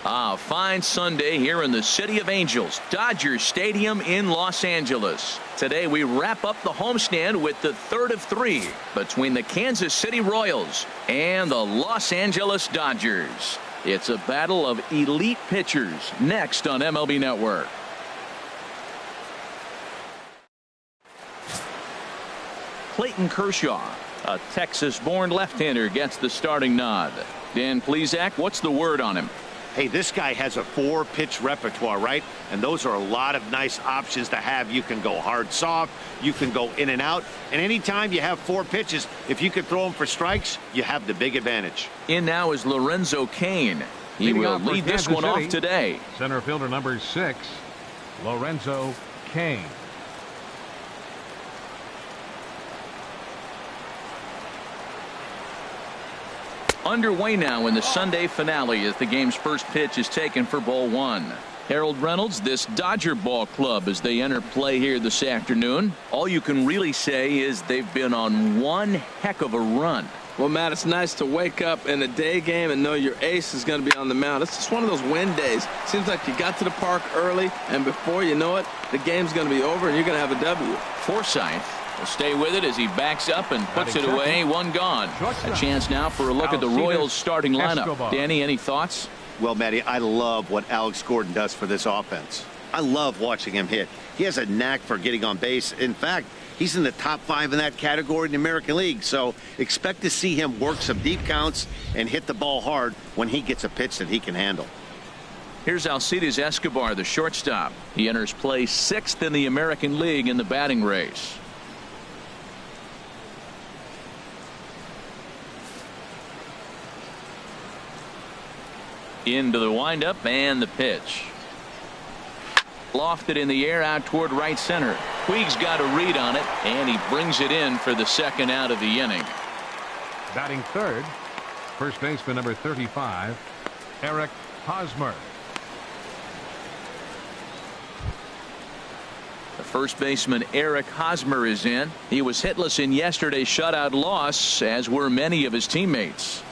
A fine Sunday here in the City of Angels, Dodger Stadium in Los Angeles. Today we wrap up the homestand with the third of three between the Kansas City Royals and the Los Angeles Dodgers. It's a battle of elite pitchers next on MLB Network. Clayton Kershaw, a Texas-born left-hander, gets the starting nod. Dan Plesac, what's the word on him? Hey, this guy has a 4-pitch repertoire, right? And those are a lot of nice options to have. You can go hard, soft. You can go in and out. And anytime you have 4 pitches, if you can throw them for strikes, you have the big advantage. In now is Lorenzo Cain. He will lead this one off today. Center fielder number 6, Lorenzo Cain. Underway now in the Sunday finale as the game's first pitch is taken for ball 1. Harold Reynolds, this Dodger ball club as they enter play here this afternoon. All you can really say is they've been on one heck of a run. Well, Matt, it's nice to wake up in a day game and know your ace is going to be on the mound. It's just one of those win days. Seems like you got to the park early, and before you know it, the game's going to be over and you're going to have a W. Forsythe will stay with it as he backs up and puts it away. One gone. A chance now for a look at the Royals starting lineup. Danny, any thoughts? Well, Matty, I love what Alex Gordon does for this offense. I love watching him hit. He has a knack for getting on base. In fact, he's in the top 5 in that category in the American League. So expect to see him work some deep counts and hit the ball hard when he gets a pitch that he can handle. Here's Alcides Escobar, the shortstop. He enters play 6th in the American League in the batting race. Into the windup and the pitch. Lofted in the air out toward right center. Puig's got a read on it, and he brings it in for the second out of the inning. Batting third, first baseman number 35, Eric Hosmer. The first baseman Eric Hosmer is in. He was hitless in yesterday's shutout loss, as were many of his teammates.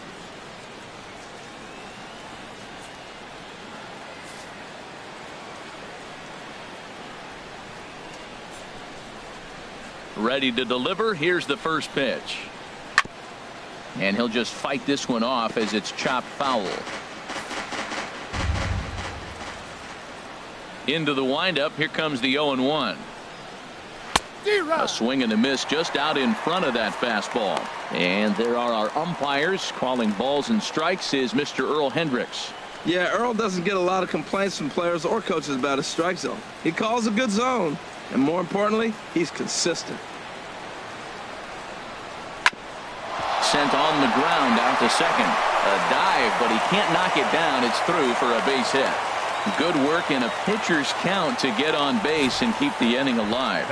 Ready to deliver. Here's the first pitch. And he'll just fight this one off as it's chopped foul. Into the windup. Here comes the 0-1. A swing and a miss just out in front of that fastball. And there are our umpires calling balls and strikes is Mr. Earl Hendricks. Yeah, Earl doesn't get a lot of complaints from players or coaches about his strike zone. He calls a good zone. And more importantly, he's consistent. Sent on the ground out to second. A dive, but he can't knock it down. It's through for a base hit. Good work in a pitcher's count to get on base and keep the inning alive.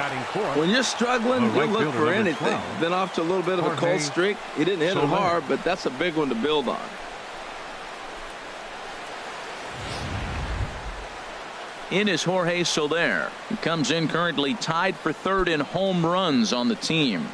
When you're struggling, you look for anything. Been off to a little bit of a cold streak. He didn't hit it hard, but that's a big one to build on. In is Jorge Soler. He comes in currently tied for third in home runs on the team.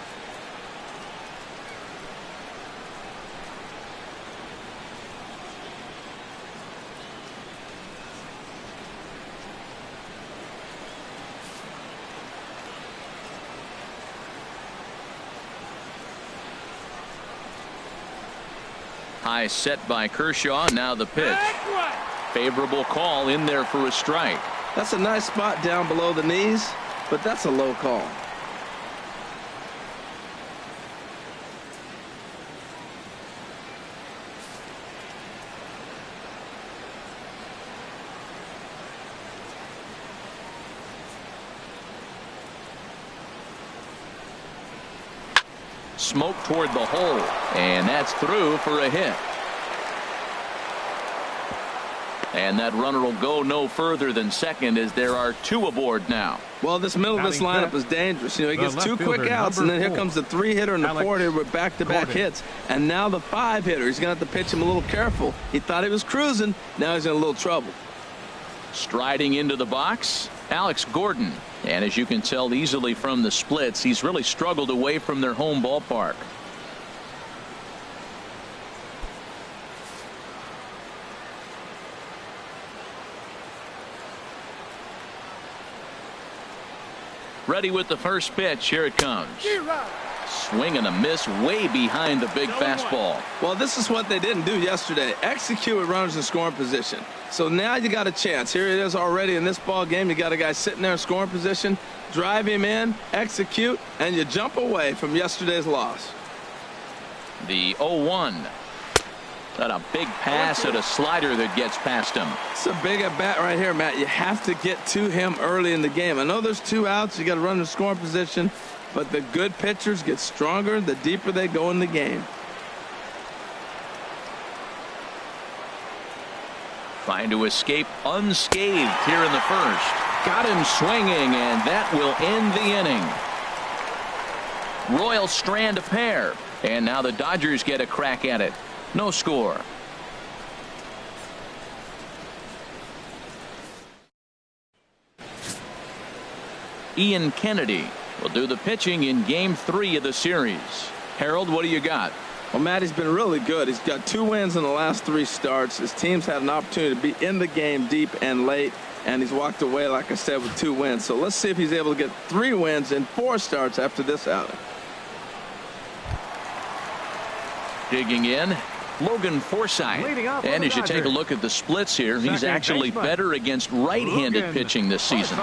High set by Kershaw. Now the pitch. Favorable call in there for a strike. That's a nice spot down below the knees, but that's a low call. Smoke toward the hole, and that's through for a hit. And that runner will go no further than second as there are 2 aboard now. Well, this middle of this lineup is dangerous. You know, he gets 2 quick outs, and then here comes the 3-hitter and the 4-hitter with back-to-back hits. And now the 5-hitter. He's going to have to pitch him a little careful. He thought he was cruising. Now he's in a little trouble. Striding into the box, Alex Gordon. And as you can tell easily from the splits, he's really struggled away from their home ballpark. Ready with the first pitch. Here it comes. Swing and a miss way behind the big fastball. Well, this is what they didn't do yesterday. Execute with runners in scoring position. So now you got a chance. Here it is already in this ball game. You got a guy sitting there in scoring position. Drive him in, execute, and you jump away from yesterday's loss. The 0-1. Got a big pass at a slider that gets past him. It's a big at bat right here, Matt. You have to get to him early in the game. I know there's 2 outs. You got to run in scoring position. But the good pitchers get stronger the deeper they go in the game. Trying to escape unscathed here in the first. Got him swinging, and that will end the inning. Royals strand a pair, and now the Dodgers get a crack at it. No score. Ian Kennedy will do the pitching in Game 3 of the series. Harold, what do you got? Well, Matt, he's been really good. He's got 2 wins in the last 3 starts. His team's had an opportunity to be in the game deep and late, and he's walked away, like I said, with 2 wins. So let's see if he's able to get 3 wins in 4 starts after this outing. Digging in, Logan Forsythe. And as you take a look at the splits here, he's actually better against right-handed pitching this season.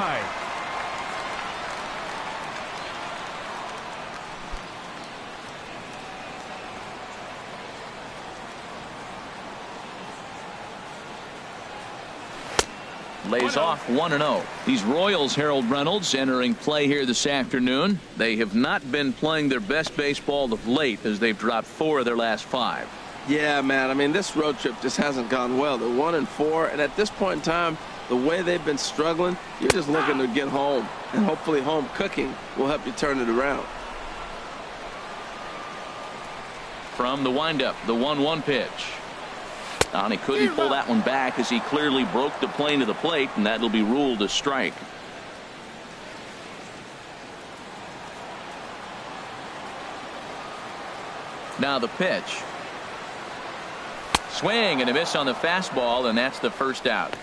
Lays off 1-0. These Royals, Harold Reynolds, entering play here this afternoon. They have not been playing their best baseball of late as they've dropped 4 of their last 5. Yeah, man. I mean, this road trip just hasn't gone well. They're 1-4, and at this point in time, the way they've been struggling, you're just looking to get home, and hopefully home cooking will help you turn it around. From the windup, the 1-1 pitch. And he couldn't pull that one back as he clearly broke the plane to the plate, and that'll be ruled a strike. Now the pitch. Swing and a miss on the fastball, and that's the first out.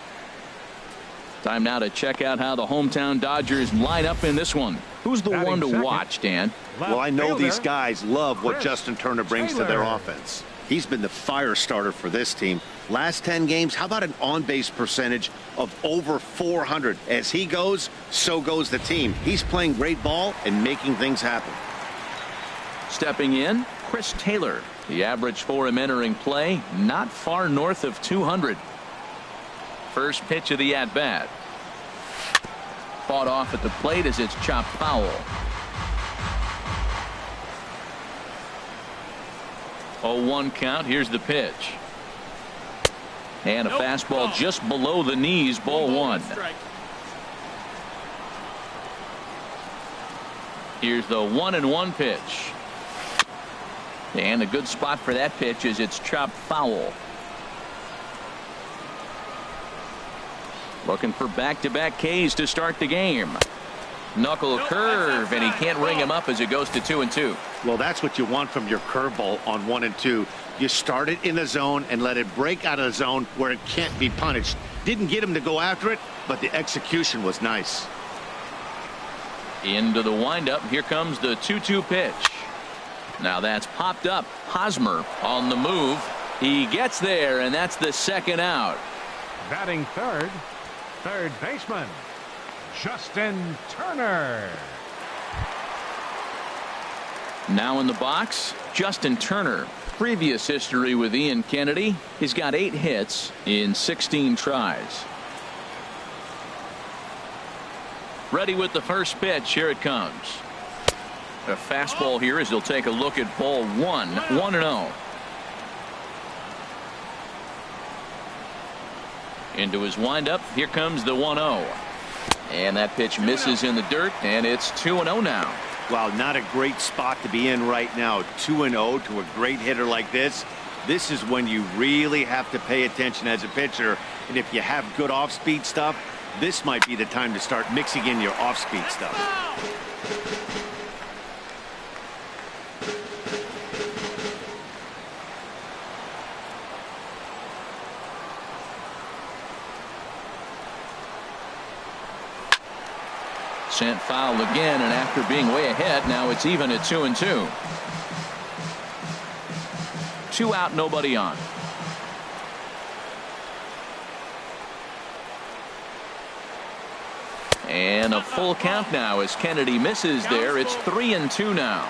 Time now to check out how the hometown Dodgers line up in this one. Who's the one to watch, Dan? Well, I know these guys love what Justin Turner brings to their offense. He's been the fire starter for this team. Last 10 games, how about an on-base percentage of over 400? As he goes, so goes the team. He's playing great ball and making things happen. Stepping in, Chris Taylor. The average for him entering play, not far north of 200. First pitch of the at-bat. Fought off at the plate as it's chopped foul. 0-1 count. Here's the pitch. And a fastball just below the knees, ball 1. Here's the 1-1 pitch. And a good spot for that pitch is it's chopped foul. Looking for back-to-back Ks to start the game. Knuckle curve, and he can't ring him up as it goes to 2-2. Well, that's what you want from your curveball on 1 and 2. You start it in the zone and let it break out of the zone where it can't be punished. Didn't get him to go after it, but the execution was nice. Into the windup. Here comes the 2-2 pitch. Now that's popped up. Hosmer on the move. He gets there, and that's the second out. Batting third, third baseman, Justin Turner. Now in the box, Justin Turner. Previous history with Ian Kennedy. He's got 8 hits in 16 tries. Ready with the first pitch. Here it comes. A fastball here as he'll take a look at ball 1. 1-0. Into his windup. Here comes the 1-0. And that pitch misses in the dirt, and it's 2-0 now. Wow, not a great spot to be in right now. 2-0 to a great hitter like this. This is when you really have to pay attention as a pitcher. And if you have good off-speed stuff, this might be the time to start mixing in your off-speed stuff. Sent foul again, and after being way ahead, now it's even at 2-2. 2 out, nobody on. And a full count now as Kennedy misses there. It's 3-2 now.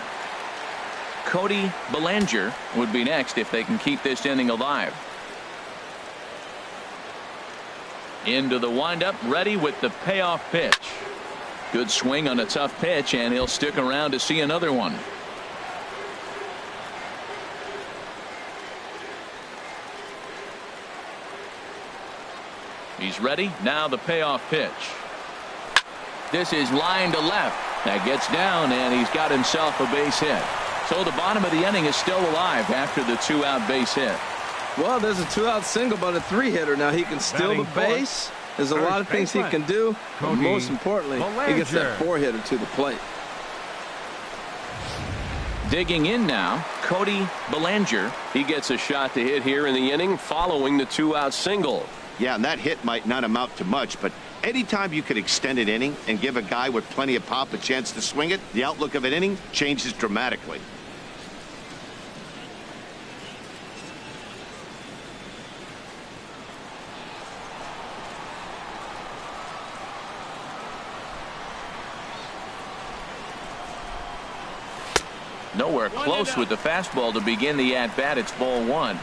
Cody Bellinger would be next if they can keep this inning alive. Into the windup, ready with the payoff pitch. Good swing on a tough pitch, and he'll stick around to see another one. He's ready. Now the payoff pitch. This is line to left. That gets down, and he's got himself a base hit. So the bottom of the inning is still alive after the 2-out base hit. Well, there's a 2-out single, but a 3-hitter. Now he can steal the base. There's a lot of things he can do. But most importantly, he gets that 4-hitter to the plate. Digging in now, Cody Bellinger. He gets a shot to hit here in the inning following the 2-out single. Yeah, and that hit might not amount to much, but anytime you could extend an inning and give a guy with plenty of pop a chance to swing it, the outlook of an inning changes dramatically. Nowhere close with the fastball to begin the at-bat. It's ball 1.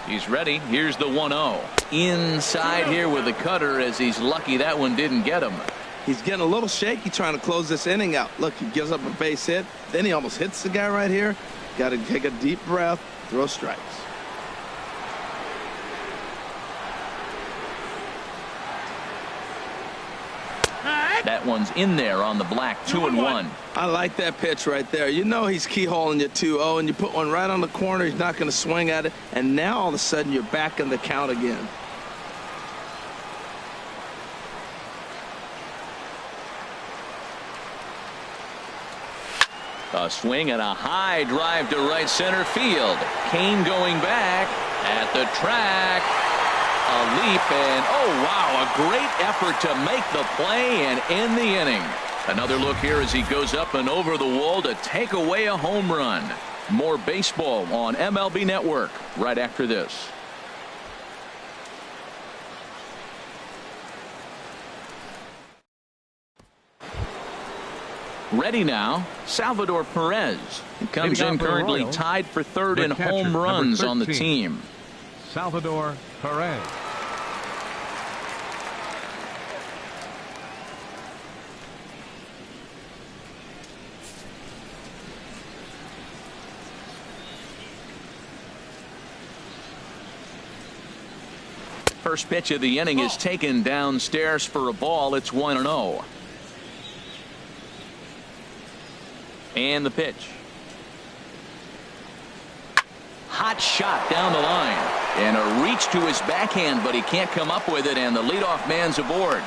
He's ready. Here's the 1-0. Inside here with the cutter, as he's lucky that one didn't get him. He's getting a little shaky trying to close this inning out. Look, he gives up a base hit. Then he almost hits the guy right here. Got to take a deep breath, throw strikes. That one's in there on the black. 2-1. I like that pitch right there. You know he's keyholing you 2-0, and you put one right on the corner. He's not going to swing at it. And now all of a sudden you're back in the count again. A swing and a high drive to right center field. Kane going back at the track. A leap, and oh wow, a great effort to make the play and end the inning. Another look here as he goes up and over the wall to take away a home run. More baseball on MLB Network right after this. Ready now, Salvador Perez. He comes in currently tied for third in home runs on the team. Salvador Perez. First pitch of the inning is taken downstairs for a ball. It's 1-0. And the pitch. Hot shot down the line. And a reach to his backhand, but he can't come up with it, and the leadoff man's aboard.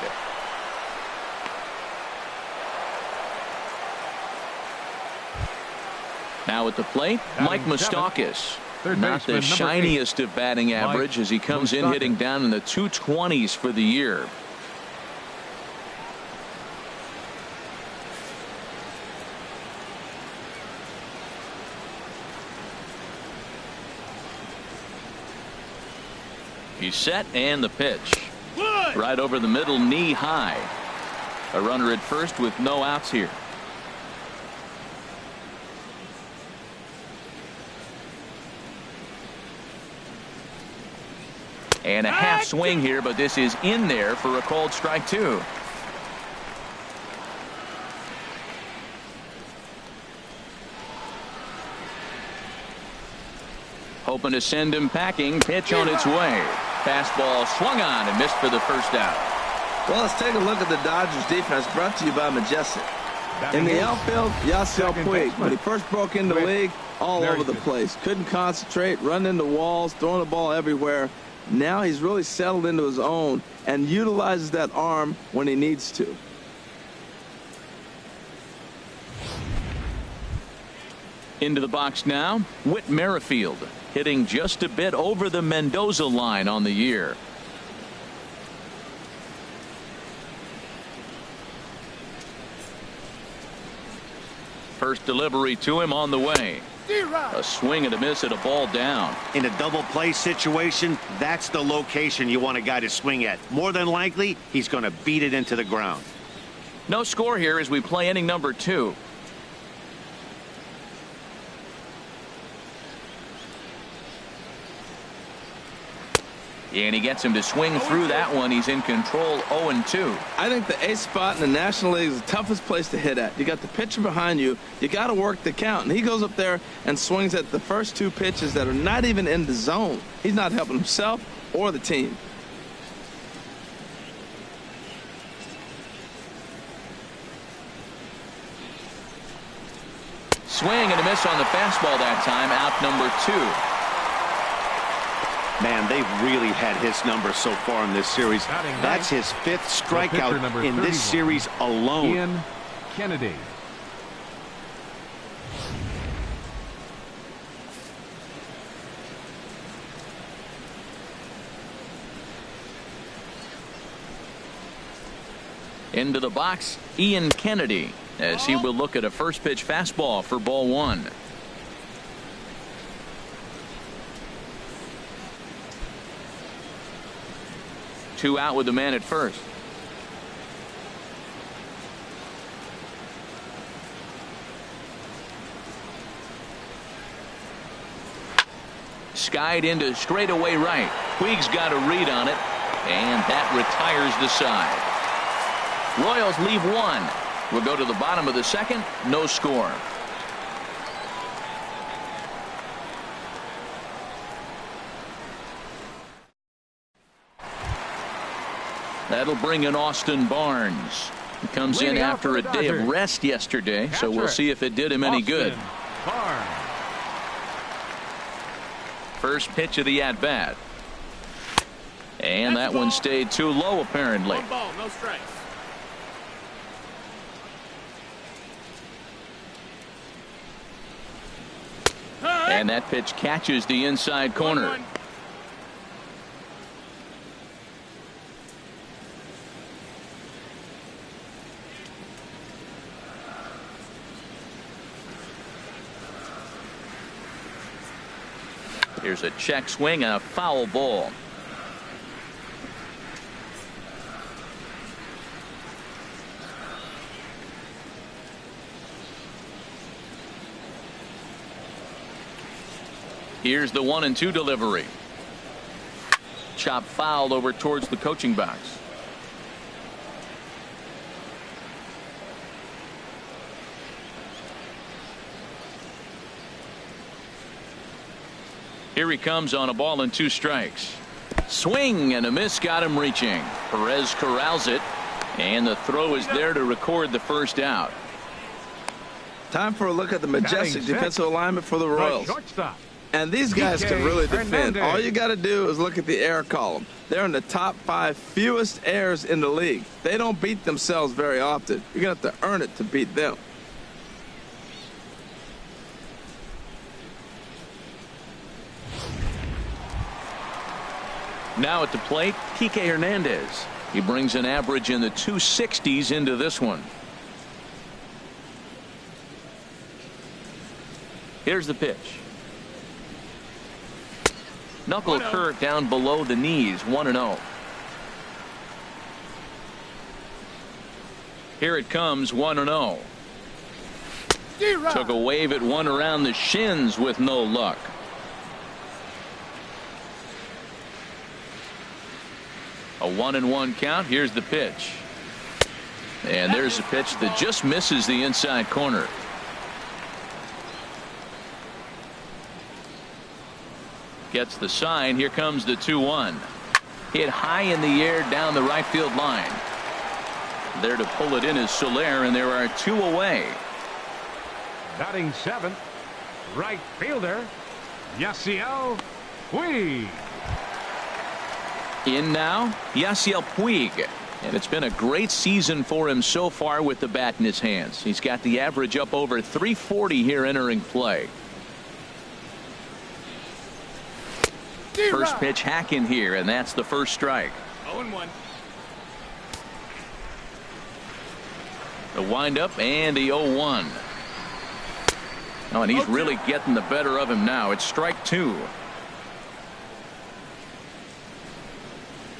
Now at the plate, Mike Moustakas. Not the shiniest of batting average as he comes in hitting down in the 220s for the year. He's set, and the pitch. Right over the middle, knee high. A runner at first with no outs here. And a half swing here, but this is in there for a called strike 2. Hoping to send him packing. Pitch on its way. Fastball swung on and missed for the first out. Well, let's take a look at the Dodgers defense, brought to you by Majestic. In the outfield, Yasiel Puig, when he first broke into the league, all over the place. Couldn't concentrate, run into walls, throwing the ball everywhere. Now he's really settled into his own and utilizes that arm when he needs to. Into the box now, Whit Merrifield. hitting just a bit over the Mendoza line on the year. First delivery to him on the way. A swing and a miss at a ball down. In a double play situation, that's the location you want a guy to swing at. More than likely, he's going to beat it into the ground. No score here as we play inning number 2. And he gets him to swing through that one. He's in control, 0-2. I think the ace spot in the National League is the toughest place to hit at. You got the pitcher behind you. You got to work the count. And he goes up there and swings at the first 2 pitches that are not even in the zone. He's not helping himself or the team. Swing and a miss on the fastball that time. Out number 2. Man, they've really had his number so far in this series. That's his 5th strikeout in this series alone. Ian Kennedy. Into the box, Ian Kennedy, as he will look at a first pitch fastball for ball 1. Two out with the man at first. Skied into straightaway right. Puig's got a read on it, and that retires the side. Royals leave 1. We'll go to the bottom of the 2nd. No score. That'll bring in Austin Barnes. He comes in after a day of rest yesterday, so we'll see if it did him any good. First pitch of the at-bat. And that one stayed too low, apparently. 1 ball, no strikes. And that pitch catches the inside corner. 1-1. Here's a check swing and a foul ball. Here's the 1-2 delivery. Chop fouled over towards the coaching box. Here he comes on a ball and 2 strikes. Swing and a miss got him reaching. Perez corrals it, and the throw is there to record the first out. Time for a look at the majestic defensive alignment for the Royals. And these guys can really defend. All you got to do is look at the error column. They're in the top 5 fewest errors in the league. They don't beat themselves very often. You're going to have to earn it to beat them. Now at the plate, Kike Hernandez. He brings an average in the 260s into this one. Here's the pitch. Knuckle curve down below the knees, 1-0. Here it comes, 1-0. Took a wave at one around the shins with no luck. A 1-1 count. Here's the pitch. And there's a pitch that just misses the inside corner. Gets the sign. Here comes the 2-1. Hit high in the air down the right field line. There to pull it in is Soler, and there are 2 away. Batting 7th, right fielder, Yasiel Puig. In now, Yasiel Puig. And it's been a great season for him so far with the bat in his hands. He's got the average up over 340 here entering play. First pitch hack in here, and that's the first strike. 0-1. The windup and the 0-1. Oh, and he's really getting the better of him now. It's strike two.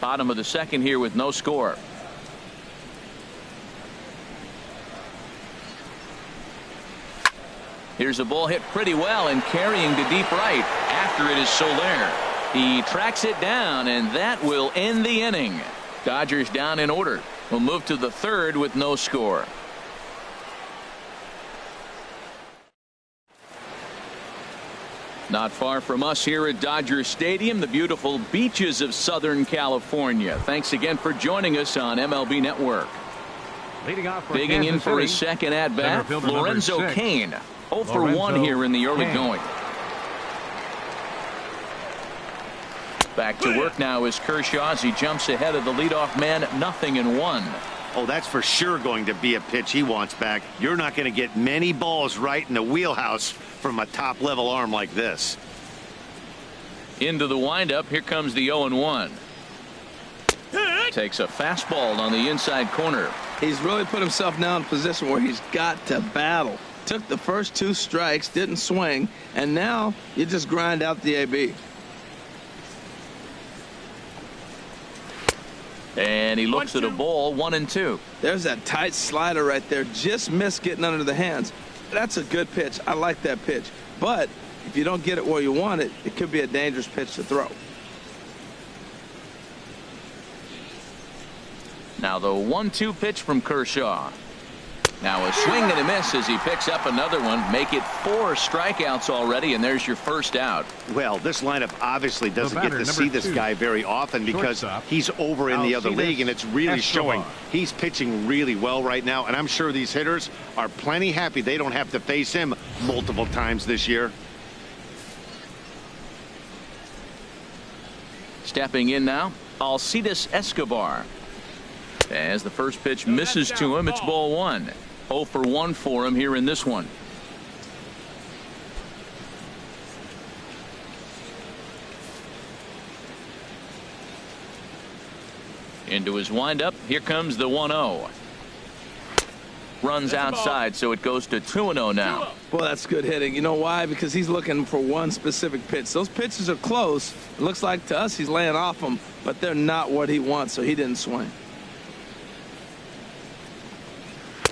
Bottom of the second here with no score. Here's a ball hit pretty well and carrying to deep right after it is Soler. He tracks it down, and that will end the inning. Dodgers down in order. We'll move to the third with no score. Not far from us here at Dodger Stadium, the beautiful beaches of Southern California. Thanks again for joining us on MLB Network. Leading off for Digging in for his second at-bat, Lorenzo Cain. 0 for 1 here in the early going. Back to work now is Kershaw as he jumps ahead of the leadoff man. 0-1. Oh, that's for sure going to be a pitch he wants back. You're not going to get many balls right in the wheelhouse from a top-level arm like this. Into the windup. Here comes the 0-1. Takes a fastball on the inside corner. He's really put himself now in a position where he's got to battle. Took the first 2 strikes, didn't swing, and now you just grind out the AB. And he looks at a ball. 1-2. There's that tight slider right there. Just missed getting under the hands. That's a good pitch. I like that pitch. But if you don't get it where you want it, it could be a dangerous pitch to throw. Now the 1-2 pitch from Kershaw. Now a swing and a miss as he picks up another one. Make it 4 strikeouts already, and there's your first out. Well, this lineup obviously doesn't get to see this guy very often because he's over in the other league, and it's really showing. He's pitching really well right now, and I'm sure these hitters are plenty happy they don't have to face him multiple times this year. Stepping in now, Alcides Escobar. As the first pitch misses to him, it's ball 1. 0 for 1 for him here in this one. Into his windup. Here comes the 1-0. Runs outside, so it goes to 2-0 now. Well, that's good hitting. You know why? Because he's looking for one specific pitch. Those pitches are close. It looks like to us he's laying off them, but they're not what he wants, so he didn't swing.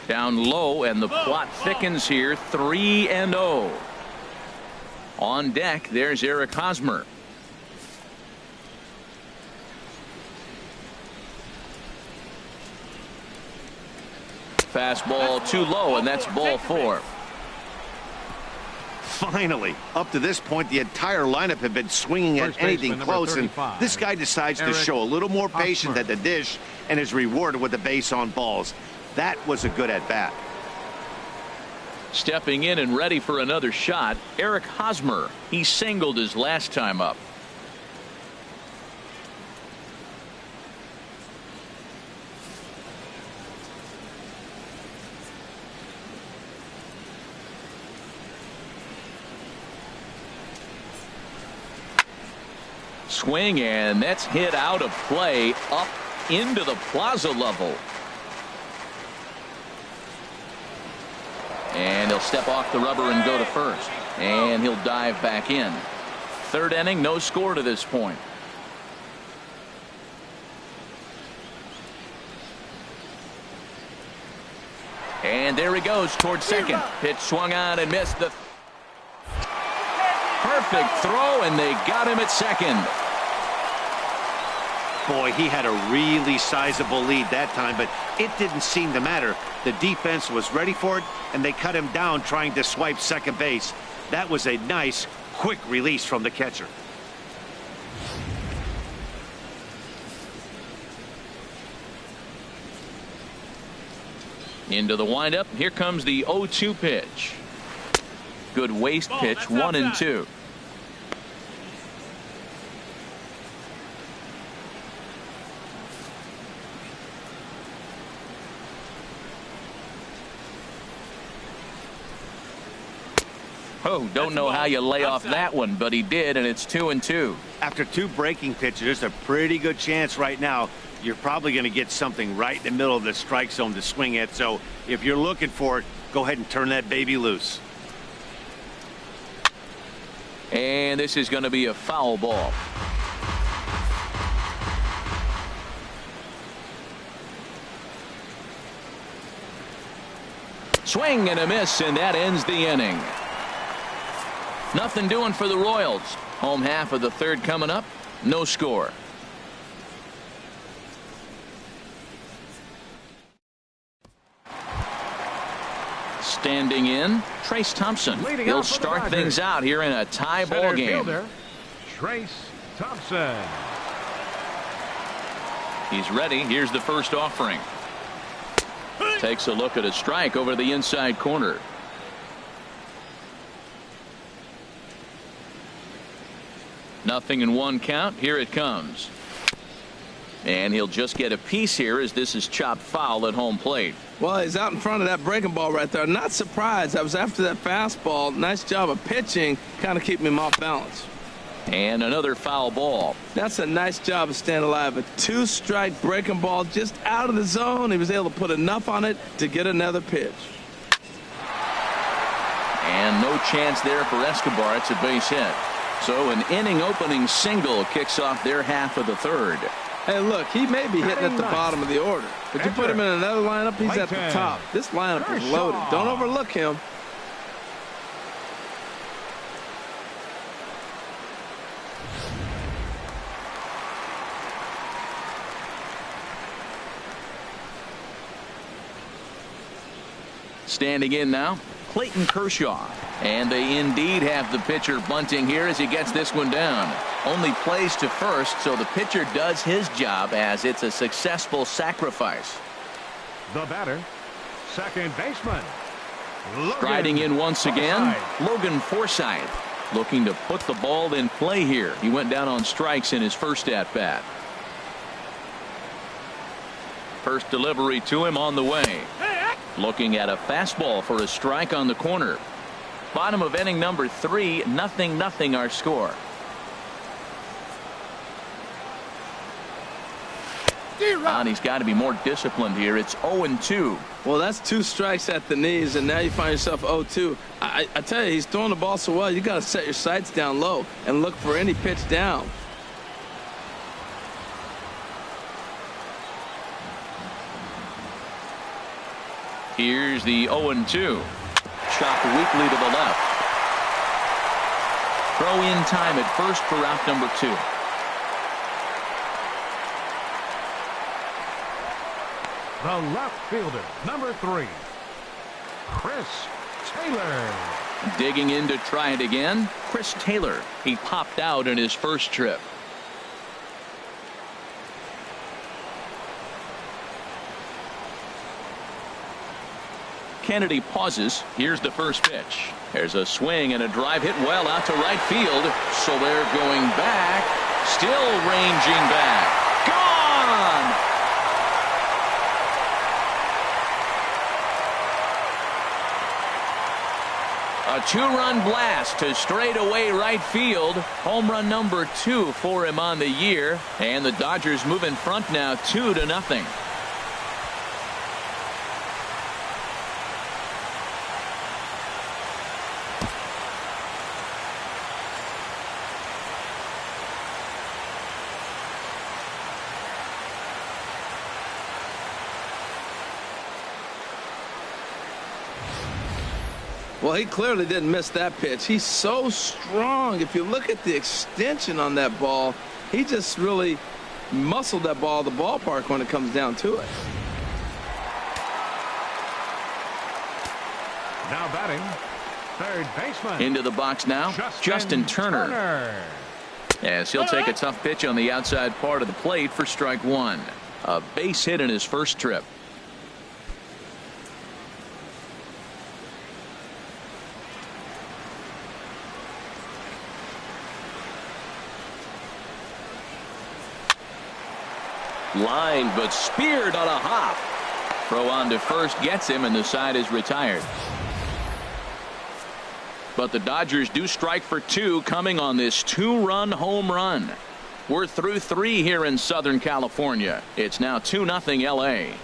Down low, and the plot thickens here. 3-0. On deck, there's Eric Hosmer. Fastball too low, and that's ball 4. Finally, up to this point, the entire lineup had been swinging at anything close, and this guy decides to show a little more patience at the dish and is rewarded with a base on balls. That was a good at-bat. Stepping in and ready for another shot, Eric Hosmer. He singled his last time up. Swing, and that's hit out of play up into the plaza level. And he'll step off the rubber and go to first. And he'll dive back in. Third inning, no score to this point. And there he goes towards second. Pitch swung on and missed. The perfect throw, and they got him at second. Boy, he had a really sizable lead that time, but it didn't seem to matter. The defense was ready for it, and they cut him down trying to swipe second base. That was a nice, quick release from the catcher. Into the windup. Here comes the 0-2 pitch. Good waist pitch. 1-2. Oh, don't know how you lay off that one, but he did, and it's 2-2. After 2 breaking pitches, there's a pretty good chance right now you're probably going to get something right in the middle of the strike zone to swing at. So if you're looking for it, go ahead and turn that baby loose. And this is going to be a foul ball. Swing and a miss, and that ends the inning. Nothing doing for the Royals. Home half of the third coming up. No score. Standing in, Trace Thompson. He'll start things out here in a tie ball game. Trace Thompson. He's ready. Here's the first offering. Takes a look at a strike over the inside corner. Nothing in 1 count. Here it comes. And he'll just get a piece here as this is chopped foul at home plate. Well, he's out in front of that breaking ball right there. Not surprised. I was after that fastball. Nice job of pitching, kind of keeping him off balance. And another foul ball. That's a nice job of staying alive. A 2-strike breaking ball just out of the zone. He was able to put enough on it to get another pitch. And no chance there for Escobar. It's a base hit. So an inning opening single kicks off their half of the third. Hey, look, he may be hitting at the bottom of the order, but you put him in another lineup, he's at the top. This lineup is loaded. Don't overlook him. Standing in now, Clayton Kershaw. And they indeed have the pitcher bunting here as he gets this one down. Only plays to first, so the pitcher does his job as it's a successful sacrifice. The batter, second baseman. Striding in once again, Logan Forsythe. Looking to put the ball in play here. He went down on strikes in his first at-bat. First delivery to him on the way. Looking at a fastball for a strike on the corner. Bottom of inning number 3, 0-0 our score. And he's got to be more disciplined here. It's 0-2. Well, that's 2 strikes at the knees, and now you find yourself 0-2. I tell you, he's throwing the ball so well, you got to set your sights down low and look for any pitch down. Here's the 0-2. Chopped weakly to the left. Throw in time at first for out number 2. The left fielder, number 3, Chris Taylor. Digging in to try it again, Chris Taylor. He popped out in his first trip. Kennedy pauses. Here's the first pitch. There's a swing and a drive hit well out to right field. So they're going back. Still ranging back. Gone! A 2-run blast to straightaway right field. Home run number 2 for him on the year. And the Dodgers move in front now 2-0. Well, he clearly didn't miss that pitch. He's so strong. If you look at the extension on that ball, he just really muscled that ball to the ballpark when it comes down to it. Now batting, third baseman. Into the box now, Justin Turner. As he'll take a tough pitch on the outside part of the plate for strike 1. A base hit in his first trip. Line, but speared on a hop. Throw on to first gets him, and the side is retired. But the Dodgers do strike for 2 coming on this 2-run home run. We're through 3 here in Southern California. It's now 2-0 LA.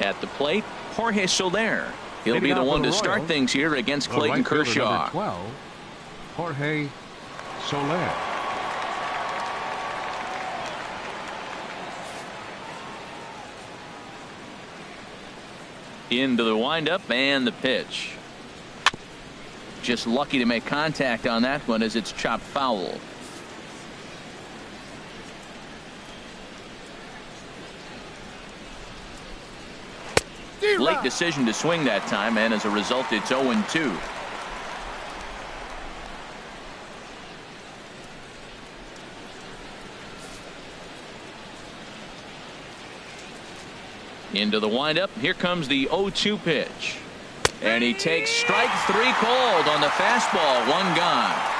At the plate, Jorge Soler. He'll be the one to start things here against Clayton Kershaw. 12, Jorge Soler. Into the windup and the pitch. Just lucky to make contact on that one as it's chopped foul. Late decision to swing that time, and as a result it's 0-2. Into the windup. Here comes the 0-2 pitch. And he takes strike 3 called on the fastball. 1 gone.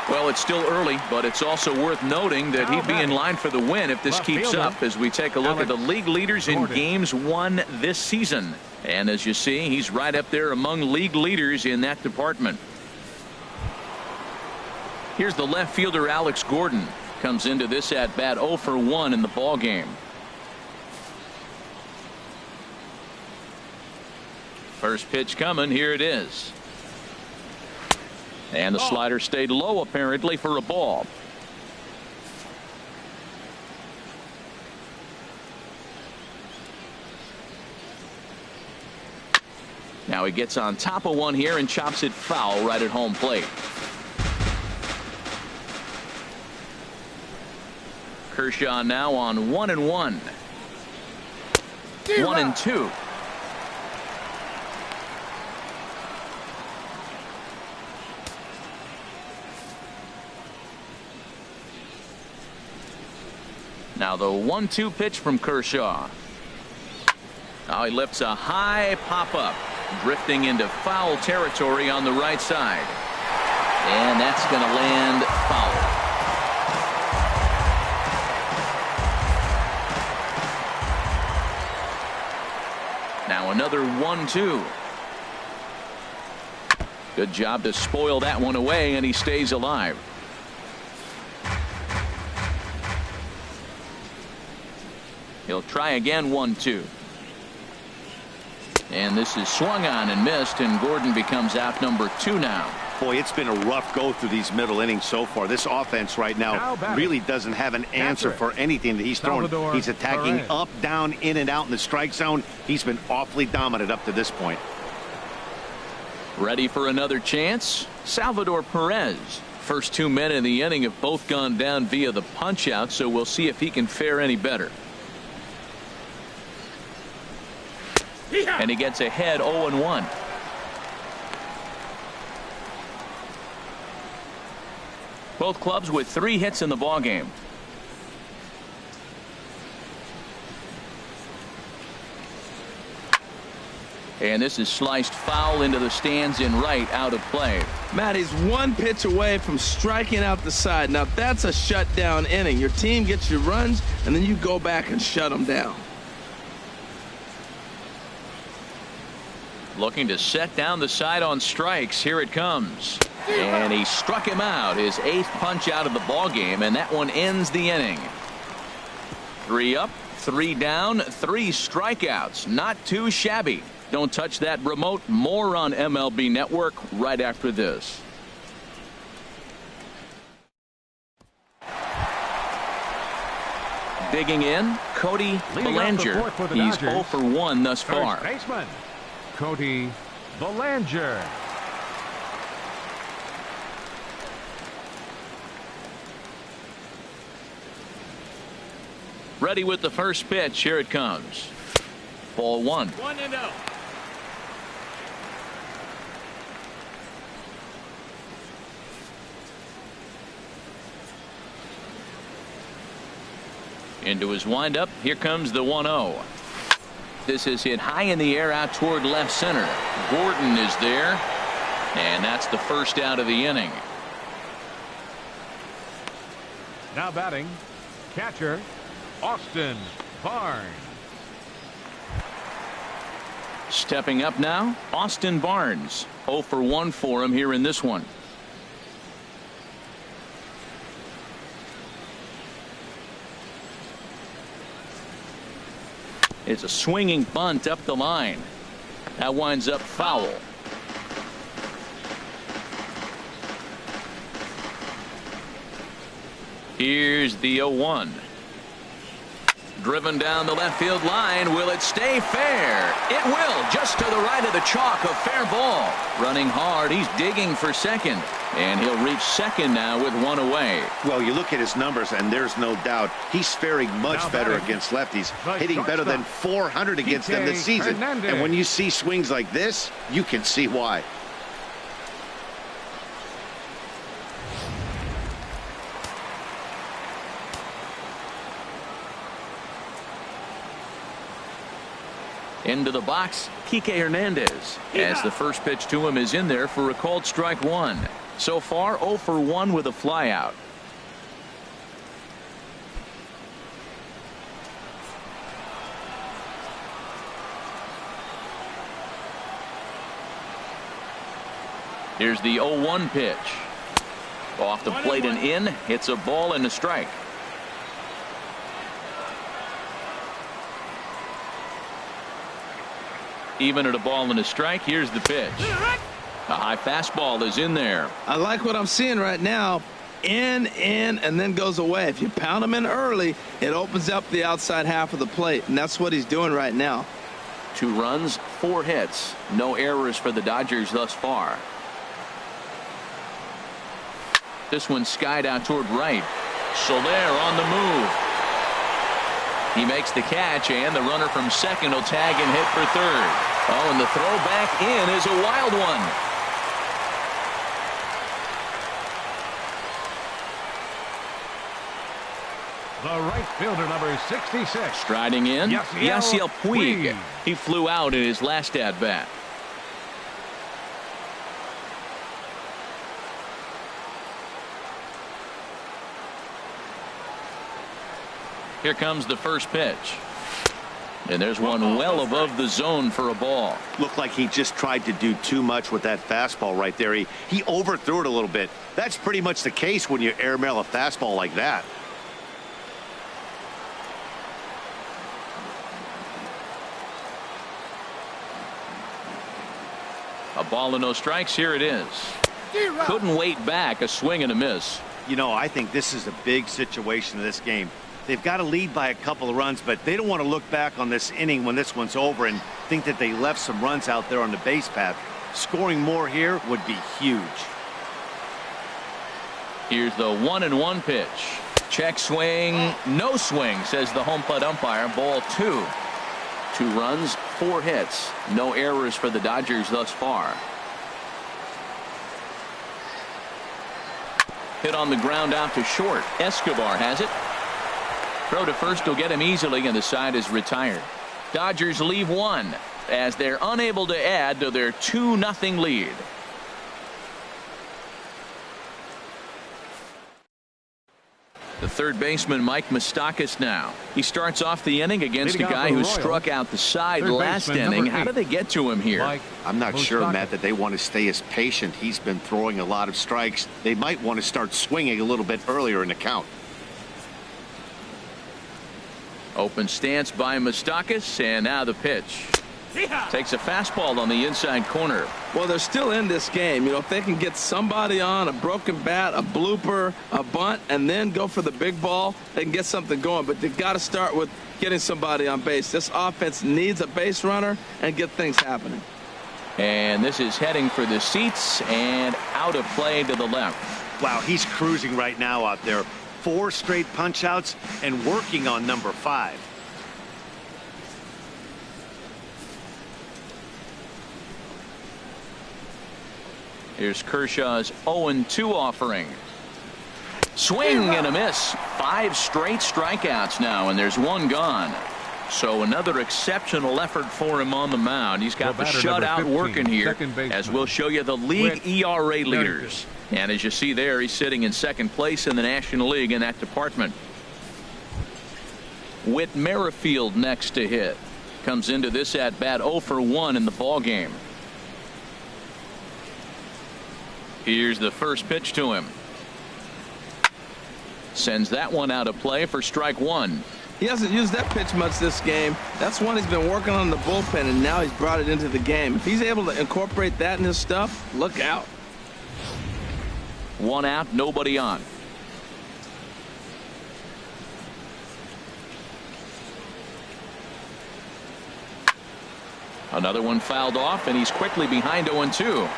Well, it's still early, but it's also worth noting that he'd be in line for the win if this keeps up as we take a look at the league leaders in games won this season. And as you see, he's right up there among league leaders in that department. Here's the left fielder Alex Gordon. Comes into this at bat 0 for 1 in the ball game. First pitch coming. Here it is. And the slider stayed low apparently for a ball. Now he gets on top of one here and chops it foul right at home plate. Kershaw now on 1-1. 1-2. Now the 1-2 pitch from Kershaw. Now he lifts a high pop-up, drifting into foul territory on the right side. And that's going to land foul. Now another 1-2. Good job to spoil that one away, and he stays alive. He'll try again. 1-2. And this is swung on and missed, and Gordon becomes out number 2 now. Boy, it's been a rough go through these middle innings so far. This offense right now really doesn't have an answer for anything that he's throwing. He's attacking up, down, in and out in the strike zone. He's been awfully dominant up to this point. Ready for another chance? Salvador Perez. First 2 men in the inning have both gone down via the punch out, so we'll see if he can fare any better. And he gets ahead 0-1. Both clubs with 3 hits in the ballgame. And this is sliced foul into the stands in right, out of play. Matt, he's 1 pitch away from striking out the side. Now that's a shutdown inning. Your team gets your runs, and then you go back and shut them down. Looking to set down the side on strikes. Here it comes. And he struck him out. His 8th punch out of the ball game, and that one ends the inning. 3 up, 3 down, 3 strikeouts. Not too shabby. Don't touch that remote. More on MLB Network right after this. Digging in, Cody Bellinger. He's 0 for 1 thus far. First baseman, Cody Bellinger. Ready with the first pitch. Here it comes. Ball 1. 1-0. Into his windup. Here comes the 1-0. This is hit high in the air out toward left center. Gordon is there, and that's the first out of the inning. Now batting, catcher Austin Barnes. Stepping up now, Austin Barnes. 0 for 1 for him here in this one. It's a swinging bunt up the line. That winds up foul. Here's the 0-1. Driven down the left field line. Will it stay fair? It will. Just to the right of the chalk. A fair ball. Running hard. He's digging for second. And he'll reach second now with one away. Well, you look at his numbers, and there's no doubt he's faring much better against lefties, hitting better than 400 against them this season. And when you see swings like this, you can see why. Into the box, Kike Hernandez, as the first pitch to him is in there for a called strike one. So far 0 for 1 with a flyout. Here's the 0-1 pitch. Off the plate and in. It's a ball and a strike. Even at a ball and a strike, here's the pitch. A high fastball is in there. I like what I'm seeing right now. In, and then goes away. If you pound him in early, it opens up the outside half of the plate, and that's what he's doing right now. 2 runs, 4 hits. No errors for the Dodgers thus far. This one skied out toward right. Soler on the move. He makes the catch, and the runner from second will tag and hit for third. Oh, and the throw back in is a wild one. The right fielder, number 66. Striding in, Yasiel Puig. He flew out in his last at-bat. Here comes the first pitch. And there's one well above the zone for a ball. Looked like he just tried to do too much with that fastball right there. He overthrew it a little bit. That's pretty much the case when you airmail a fastball like that. A ball and no strikes. Here it is. Couldn't wait back. A swing and a miss. You know, I think this is a big situation in this game. They've got to lead by a couple of runs, but they don't want to look back on this inning when this one's over and think that they left some runs out there on the base path. Scoring more here would be huge. Here's the 1-1 pitch. Check swing. No swing, says the home plate umpire. Ball 2. 2 runs, 4 hits. No errors for the Dodgers thus far. Hit on the ground out to short. Escobar has it. Throw to first will get him easily, and the side is retired. Dodgers leave 1 as they're unable to add to their 2-0 lead. The third baseman, Mike Moustakas, now. He starts off the inning against a guy who struck out the side last inning. How did they get to him here? I'm not sure, Matt, that they want to stay as patient. He's been throwing a lot of strikes. They might want to start swinging a little bit earlier in the count. Open stance by Moustakas, and now the pitch. Takes a fastball on the inside corner. Well, they're still in this game. You know, if they can get somebody on, a broken bat, a blooper, a bunt, and then go for the big ball, they can get something going. But they've got to start with getting somebody on base. This offense needs a base runner and get things happening. And this is heading for the seats and out of play to the left. Wow, he's cruising right now out there. 4 straight punch outs and working on number 5. Here's Kershaw's 0-2 offering. Swing and a miss. 5 straight strikeouts now, and there's 1 gone. So another exceptional effort for him on the mound. He's got the shutout working here, as we'll show you the league ERA leaders. And as you see there, he's sitting in second place in the National League in that department. Whit Merrifield next to hit. Comes into this at bat 0 for 1 in the ball game. Here's the first pitch to him. Sends that one out of play for strike 1. He hasn't used that pitch much this game. That's one he's been working on in the bullpen, and now he's brought it into the game. If he's able to incorporate that in his stuff, look out. 1 out, nobody on. Another one fouled off, and he's quickly behind 0-2.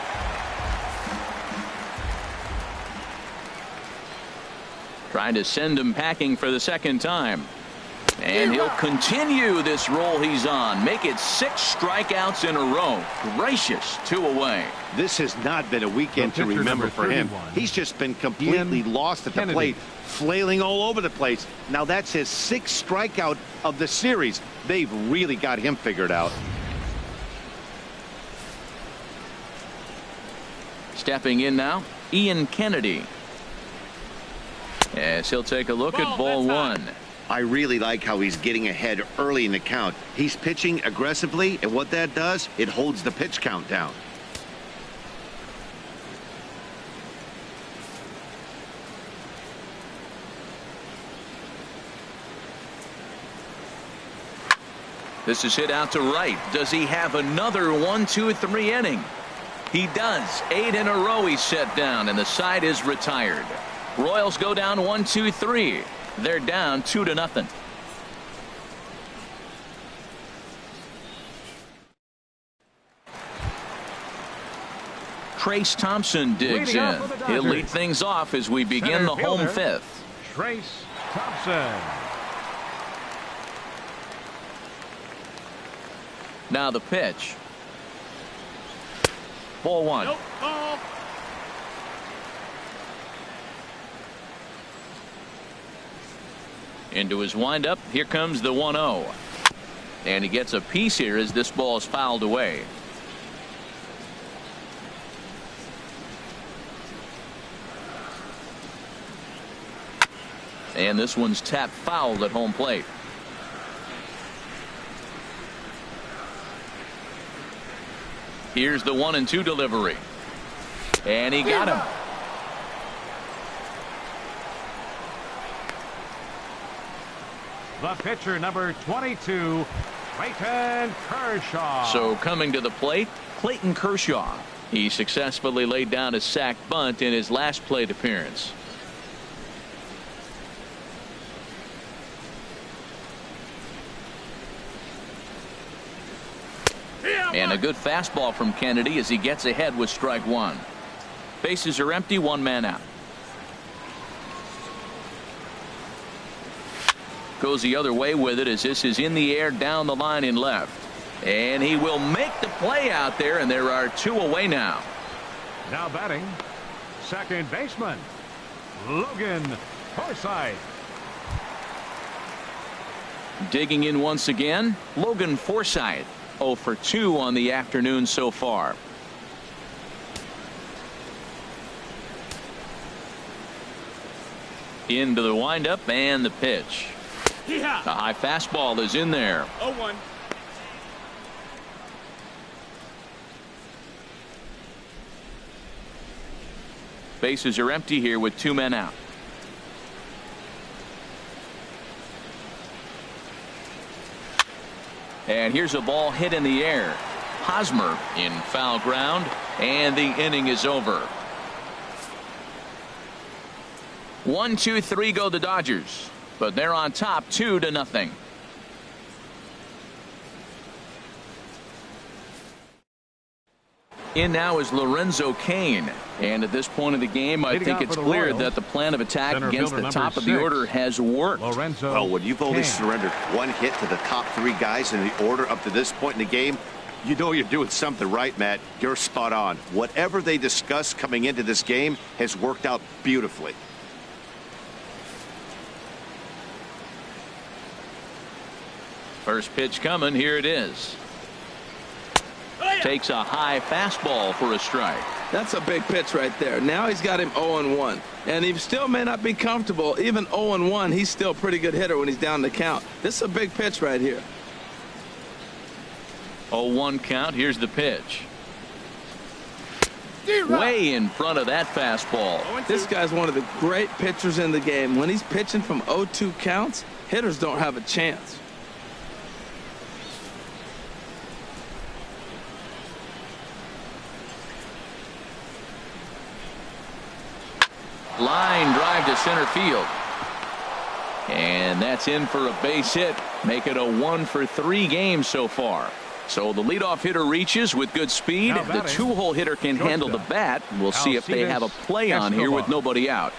Trying to send him packing for the second time. And he'll continue this roll he's on. Make it 6 strikeouts in a row. Gracious, 2 away. This has not been a weekend to remember for him. He's just been completely lost at the plate, flailing all over the place. Now that's his 6th strikeout of the series. They've really got him figured out. Stepping in now, Ian Kennedy. As he'll take a look at ball 1. I really like how he's getting ahead early in the count. He's pitching aggressively, and what that does, it holds the pitch count down. This is hit out to right. Does he have another 1, 2, 3 inning? He does. 8 in a row he's set down, and the side is retired. Royals go down 1, 2, 3. They're down 2-0. Trace Thompson digs in. He'll lead things off as we begin the home 5th. Trace Thompson. Now the pitch. Ball 1. Nope. Oh. Into his windup. Here comes the 1-0. And he gets a piece here as this ball is fouled away. And this one's tapped foul at home plate. Here's the 1-2 delivery. And he got him. The pitcher, number 22, Clayton Kershaw. So coming to the plate, Clayton Kershaw. He successfully laid down a sac bunt in his last plate appearance. And a good fastball from Kennedy as he gets ahead with strike 1. Bases are empty, 1 man out. Goes the other way with it as this is in the air down the line in left. And he will make the play out there, and there are 2 away now. Now batting, second baseman, Logan Forsythe. Digging in once again, Logan Forsythe. 0 for 2 on the afternoon so far. Into the windup and the pitch. The high fastball is in there. 0-1. Bases are empty here with 2 men out. And here's a ball hit in the air. Hosmer in foul ground, and the inning is over. 1, 2, 3 go the Dodgers, but they're on top 2-0. In now is Lorenzo Cain, and at this point of the game I think it's clear that the plan of attack against the top of the order has worked. Well, when you've only surrendered 1 hit to the top 3 guys in the order up to this point in the game, you know you're doing something right, Matt. You're spot on. Whatever they discussed coming into this game has worked out beautifully. First pitch coming. Here it is. Takes a high fastball for a strike. That's a big pitch right there. Now he's got him 0-1, and he still may not be comfortable. Even 0-1, he's still a pretty good hitter when he's down the count. This is a big pitch right here. 0-1 count. Here's the pitch. Way in front of that fastball. This guy's one of the great pitchers in the game. When he's pitching from 0-2 counts, hitters don't have a chance. Line drive to center field. And that's in for a base hit. Make it a 1-for-3 game so far. So the leadoff hitter reaches with good speed. The two-hole hitter can handle the bat. We'll see if they have a play on here with nobody out.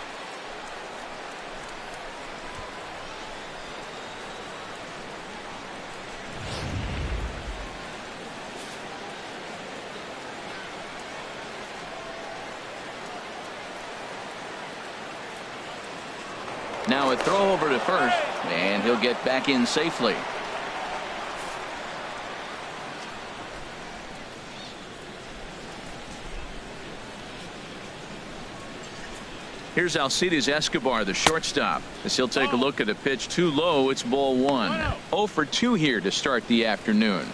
Now a throw over to first, and he'll get back in safely. Here's Alcides Escobar, the shortstop, as he'll take a look at a pitch too low. It's ball one. 0-for-2 here to start the afternoon.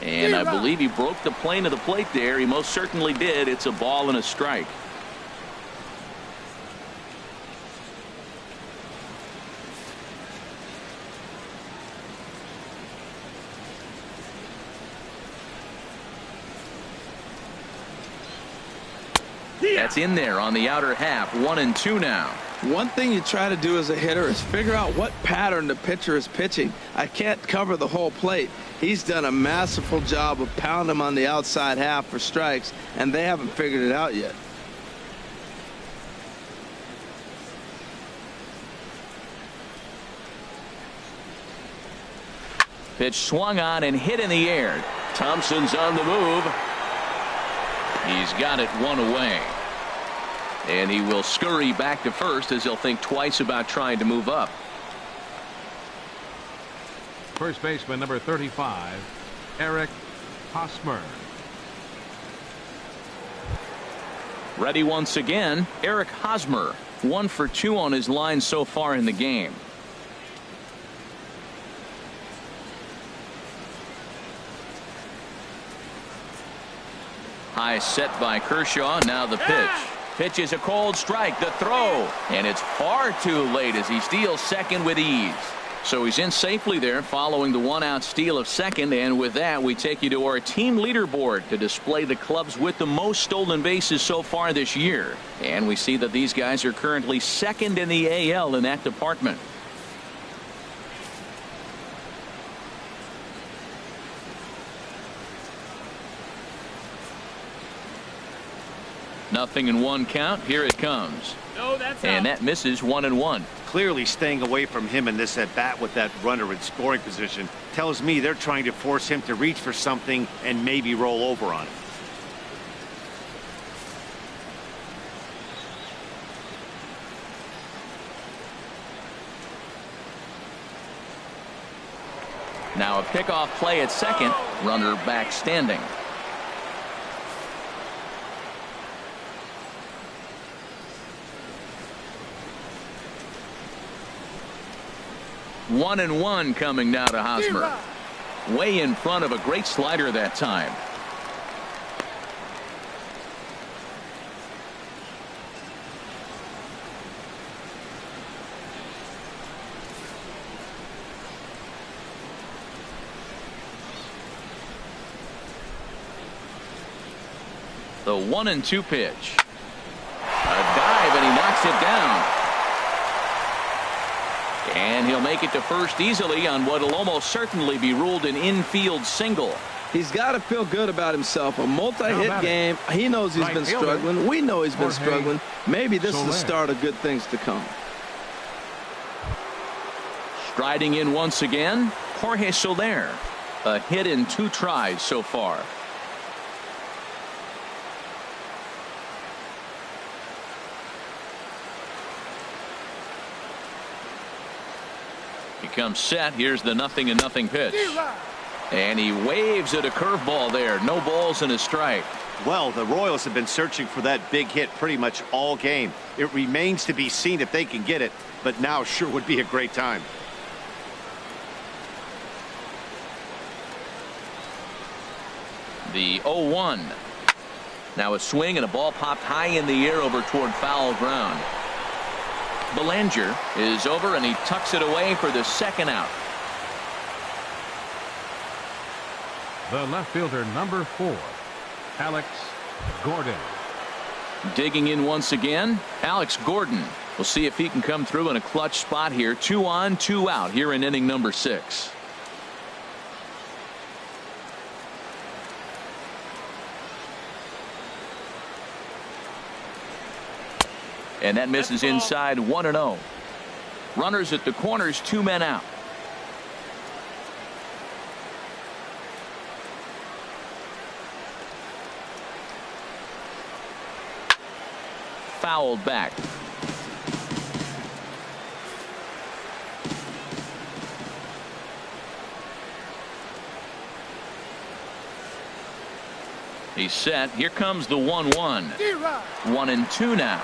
And I believe he broke the plane of the plate there. He most certainly did. It's a ball and a strike. That's in there on the outer half. 1-2 now. One thing you try to do as a hitter is figure out what pattern the pitcher is pitching. I can't cover the whole plate. He's done a masterful job of pounding him on the outside half for strikes, and they haven't figured it out yet. Pitch swung on and hit in the air. Thompson's on the move. He's got it one away. And he will scurry back to first as he'll think twice about trying to move up. First baseman number 35, Eric Hosmer. Ready once again, Eric Hosmer. 1-for-2 on his line so far in the game. High set by Kershaw. Now the pitch. Pitch is a cold strike. The throw. And it's far too late as he steals second with ease. So he's in safely there following the one-out steal of second. And with that, we take you to our team leaderboard to display the clubs with the most stolen bases so far this year. And we see that these guys are currently second in the AL in that department. Nothing in one count. Here it comes. No, that's and out. That misses 1-1. Clearly staying away from him in this at bat with that runner in scoring position tells me they're trying to force him to reach for something and maybe roll over on it. Now a pickoff play at second. Runner back standing. One and one coming now to Hosmer. Way in front of a great slider that time. The 1-2 pitch. A dive and he knocks it down. And he'll make it to first easily on what will almost certainly be ruled an infield single. He's got to feel good about himself. A multi-hit game. He knows he's been struggling. We know he's been struggling. Maybe this is the start of good things to come. Striding in once again, Jorge Soler. A hit in 2 tries so far. He comes set. Here's the 0-0 pitch. And he waves at a curveball there. No balls and a strike. Well, the Royals have been searching for that big hit pretty much all game. It remains to be seen if they can get it, but now sure would be a great time. The 0-1. Now a swing and a ball popped high in the air over toward foul ground. Belanger is over and he tucks it away for the second out. The left fielder, number 4, Alex Gordon. Digging in once again, Alex Gordon. We'll see if he can come through in a clutch spot here. 2 on, 2 out here in inning number 6. And that misses inside. 1-0. Runners at the corners, 2 men out. Fouled back. He's set. Here comes the 1-1. 1-2 now.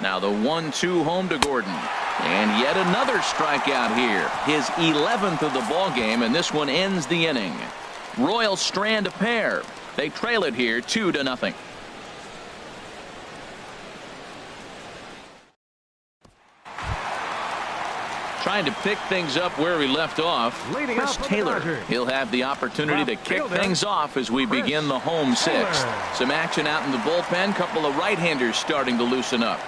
Now the 1-2 home to Gordon. And yet another strikeout here. His 11th of the ball game, and this one ends the inning. Royals strand a pair. They trail it here 2-0. Trying to pick things up where we left off. Chris Taylor. He'll have the opportunity to kick things off as we begin the home 6th. Some action out in the bullpen. Couple of right-handers starting to loosen up.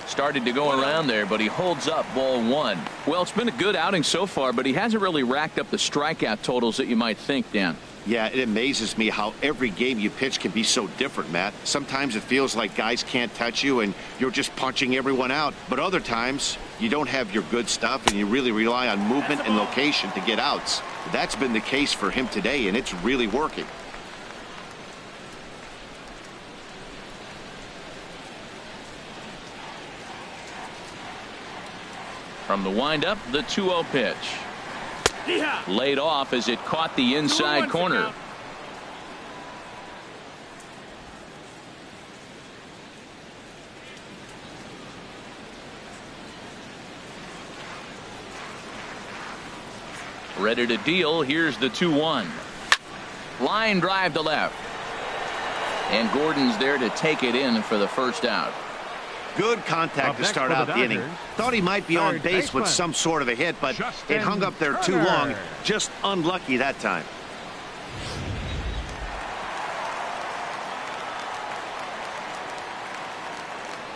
Started to go around there, but he holds up. Ball 1. Well, it's been a good outing so far, but he hasn't really racked up the strikeout totals that you might think, Dan. Yeah, it amazes me how every game you pitch can be so different, Matt. Sometimes it feels like guys can't touch you and you're just punching everyone out. But other times you don't have your good stuff and you really rely on movement and location to get outs. That's been the case for him today, and it's really working. From the windup, the 2-0 pitch. Laid off as it caught the inside corner. Ready to deal. Here's the 2-1. Line drive to left. And Gordon's there to take it in for the first out. Good contact to start out the inning. Thought he might be on base with some sort of a hit, but it hung up there too long. Just unlucky that time.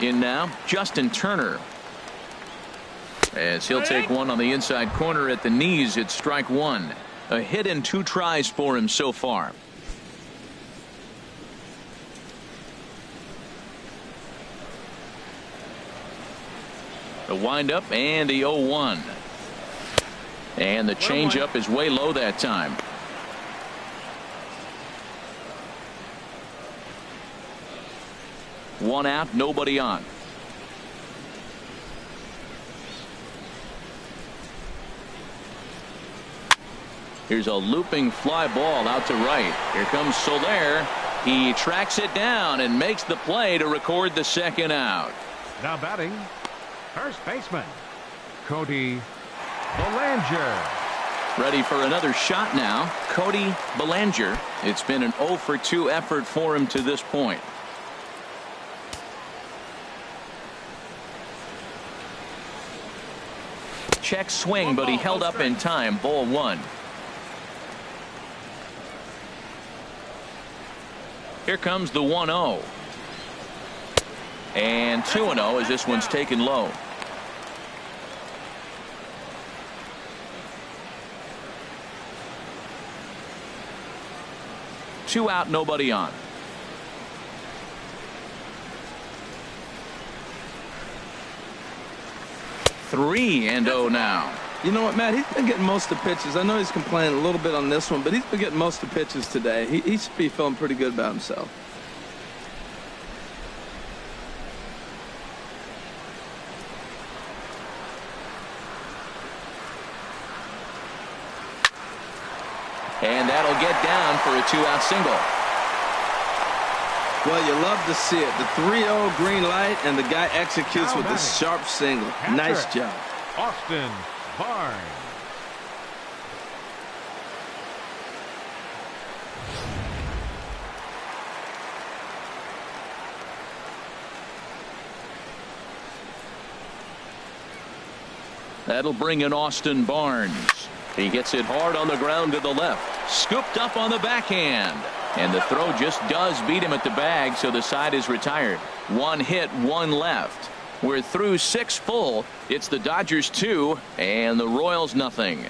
In now, Justin Turner. As he'll take one on the inside corner at the knees. It's strike 1. A hit and 2 tries for him so far. The windup and the 0-1. And the changeup is way low that time. One out, nobody on. Here's a looping fly ball out to right. Here comes Soler. He tracks it down and makes the play to record the second out. Now batting, first baseman, Cody Belanger. Ready for another shot now. Cody Belanger. It's been an 0-for-2 effort for him to this point. Check swing, but he held up in time. Ball 1. Here comes the 1-0. And 2-0 as this one's taken low. Two out, nobody on. 3-0 now. You know what, Matt? He's been getting most of the pitches. I know he's complaining a little bit on this one, but he's been getting most of the pitches today. He should be feeling pretty good about himself. And that'll get down for a 2-out single. Well, you love to see it. The 3-0 green light, and the guy executes with a sharp single. Nice job. Austin Barnes. That'll bring in Austin Barnes. He gets it hard on the ground to the left. Scooped up on the backhand. And the throw just does beat him at the bag, so the side is retired. 1 hit, 1 left. We're through 6 full. It's the Dodgers 2 and the Royals nothing.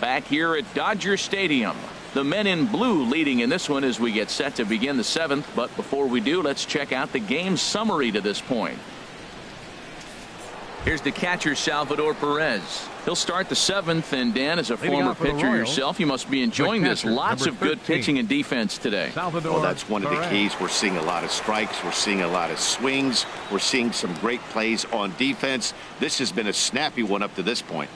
Back here at Dodger Stadium. The men in blue leading in this one as we get set to begin the 7th. But before we do, let's check out the game summary to this point. Here's the catcher, Salvador Perez. He'll start the 7th, and Dan, as a former pitcher yourself, you must be enjoying this. Lots of good pitching and defense today. Well, that's one of the keys. We're seeing a lot of strikes. We're seeing a lot of swings. We're seeing some great plays on defense. This has been a snappy one up to this point.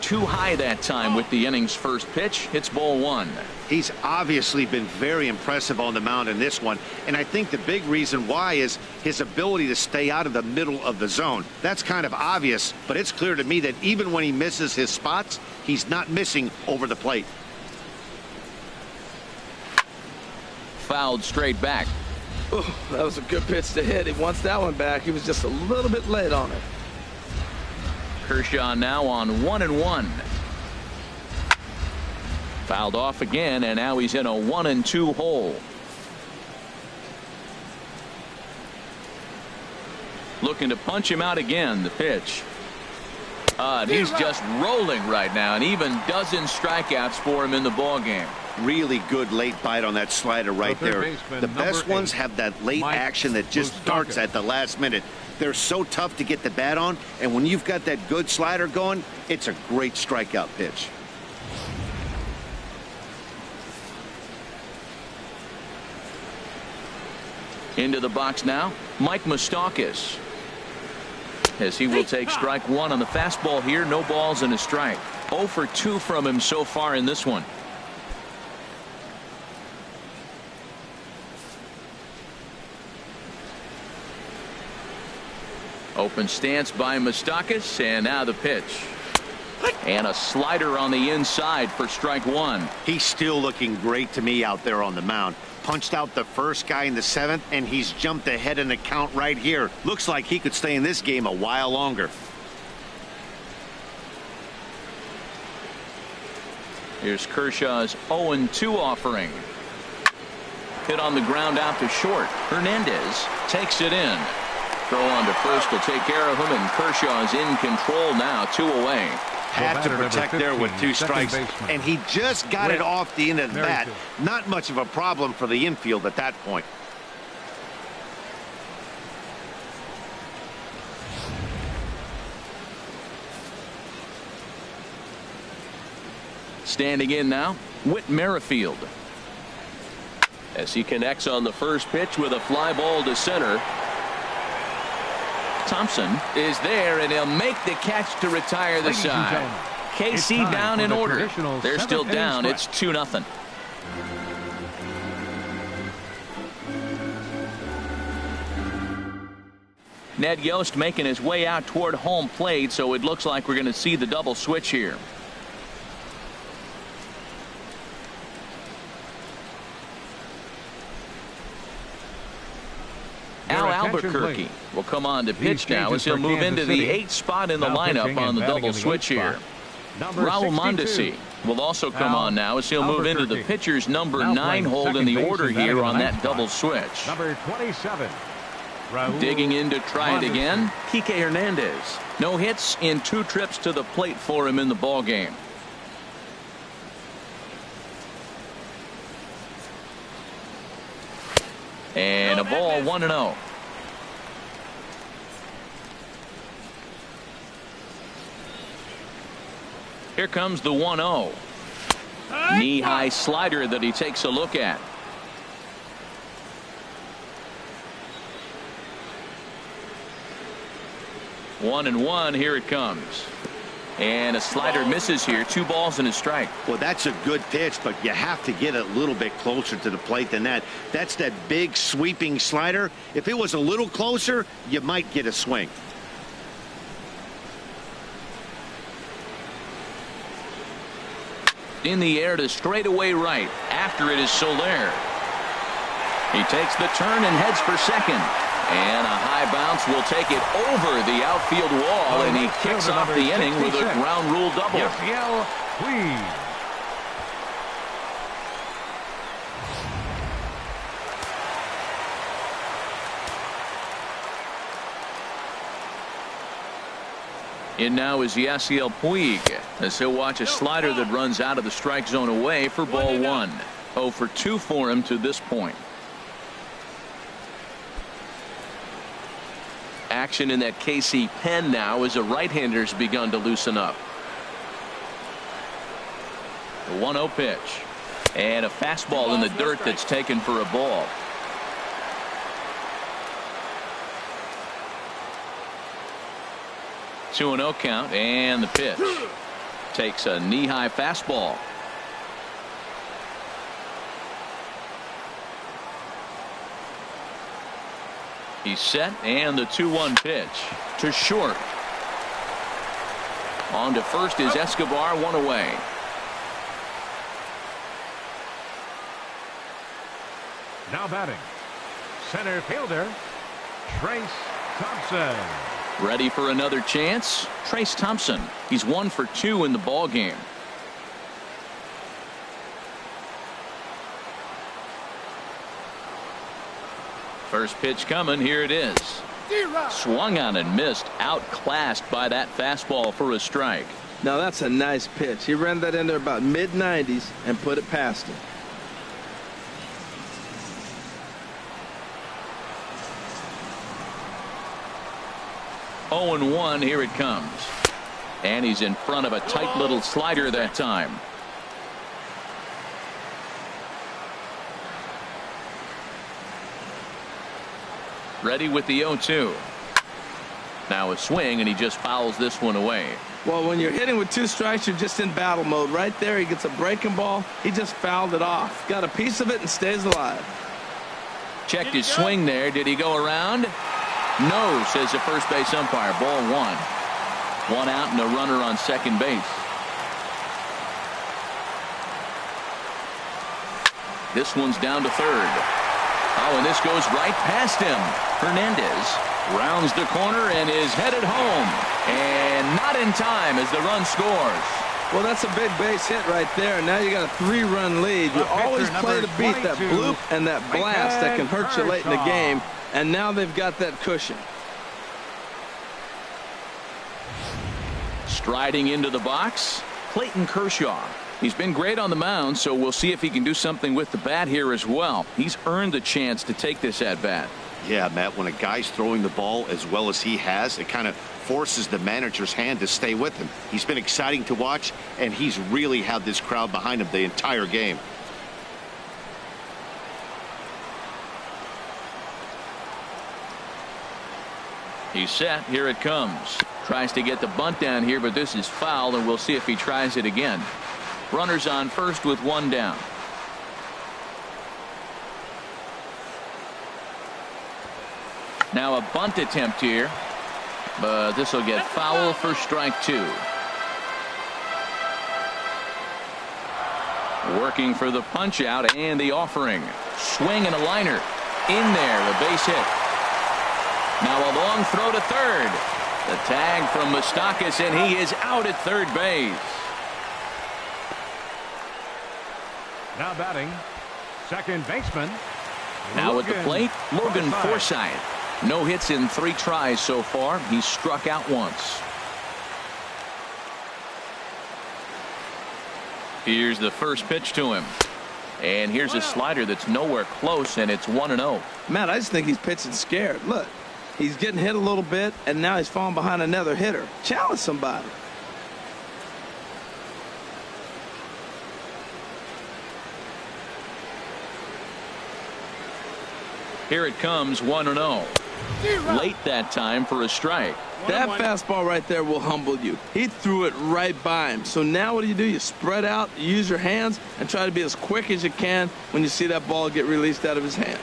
Too high that time with the inning's first pitch. It's ball 1. He's obviously been very impressive on the mound in this one, and I think the big reason why is his ability to stay out of the middle of the zone. That's kind of obvious, but it's clear to me that even when he misses his spots, he's not missing over the plate. Fouled straight back. Oh, that was a good pitch to hit. He wants that one back. He was just a little bit late on it. Kershaw now on 1-1. Fouled off again, and now he's in a 1-2 hole. Looking to punch him out again. The pitch. He's just rolling right now, and even dozen strikeouts for him in the ball game. Really good late bite on that slider right there. The best ones have that late action that just darts at the last minute. They're so tough to get the bat on, and when you've got that good slider going, it's a great strikeout pitch. Into the box now, Mike Moustakas. As he will take strike 1 on the fastball here. No balls and a strike. 0 for 2 from him so far in this one. Open stance by Moustakas, and now the pitch. And a slider on the inside for strike 1. He's still looking great to me out there on the mound. Punched out the first guy in the 7th, and he's jumped ahead in the count right here. Looks like he could stay in this game a while longer. Here's Kershaw's 0-2 offering. Hit on the ground out to short. Hernandez takes it in. Throw on to first will take care of him, and Kershaw's in control now, 2 away. Had to protect there with 2 strikes, and he just got it off the end of the bat. Not much of a problem for the infield at that point. Standing in now, Whit Merrifield. As he connects on the first pitch with a fly ball to center. Thompson is there, and he'll make the catch to retire the side. KC down in order. They're still down. It's 2-0. Ned Yost making his way out toward home plate, so it looks like we're going to see the double switch here. Al Albuquerque will come on to pitch now as he'll move into the 8th spot in the lineup on the double switch here. Raul Mondesi will also come on now as he'll move into the pitcher's number 9 hold in the order here on that double switch. Number 27, Digging in to try it again, Kike Hernandez. No hits in 2 trips to the plate for him in the ball game. And a ball, 1-0. Here comes the 1-0. Knee-high slider that he takes a look at. One and one. Here it comes. And a slider misses here. 2 balls and a strike. Well, that's a good pitch, but you have to get a little bit closer to the plate than that. That's that big sweeping slider. If it was a little closer, you might get a swing. In the air to straightaway right. After it is Soler. He takes the turn and heads for second. And a high bounce will take it over the outfield wall, and he kicks off the inning with a ground rule double. Yasiel Puig. In now is Yasiel Puig, as he'll watch a slider that runs out of the strike zone away for ball 1. 0 for 2 for him to this point. Action in that KC pen now as a right-hander's begun to loosen up. The 1-0 pitch. And a fastball in the dirt that's taken for a ball. Two 2-0 count, and the pitch. Takes a knee-high fastball. He's set, and the 2-1 pitch to short. On to first is Escobar, 1 away. Now batting, center fielder Trace Thompson. Ready for another chance? Trace Thompson. He's 1 for 2 in the ball game. First pitch coming. Here it is. Swung on and missed. Outclassed by that fastball for a strike. Now that's a nice pitch. He ran that in there about mid-90s and put it past him. Oh and 1. Here it comes. And he's in front of a tight little slider that time. Ready with the 0-2. Now a swing, and he just fouls this one away. Well, when you're hitting with 2 strikes, you're just in battle mode. Right there, he gets a breaking ball. He just fouled it off. Got a piece of it and stays alive. Checked his swing there. Did he go around? No, says the first base umpire. Ball 1. 1 out and a runner on second base. This one's down to third. Oh, and this goes right past him. Hernandez rounds the corner and is headed home. And not in time as the run scores. Well, that's a big base hit right there. Now you got a 3-run lead. You always play to beat that bloop and that blast that can hurt you late in the game. And now they've got that cushion. Striding into the box, Clayton Kershaw. He's been great on the mound, so we'll see if he can do something with the bat here as well. He's earned the chance to take this at bat. Yeah, Matt, when a guy's throwing the ball as well as he has, it kind of forces the manager's hand to stay with him. He's been exciting to watch, and he's really had this crowd behind him the entire game. He's set. Here it comes. Tries to get the bunt down here, but this is foul, and we'll see if he tries it again. Runners on first with 1 down. Now a bunt attempt here, but this will get foul for strike 2. Working for the punch out and the offering. Swing and a liner. In there, a base hit. Now a long throw to third. The tag from Moustakas, and he is out at third base. Now batting, second baseman. Now at the plate, Logan Forsythe. No hits in 3 tries so far. He's struck out once. Here's the first pitch to him. And here's a slider that's nowhere close, and it's 1-0. Matt, I just think he's pitching scared. Look, he's getting hit a little bit, and now he's falling behind another hitter. Challenge somebody. Here it comes, 1-0. Late that time for a strike. That fastball right there will humble you. He threw it right by him. So now what do? You spread out, you use your hands, and try to be as quick as you can when you see that ball get released out of his hand.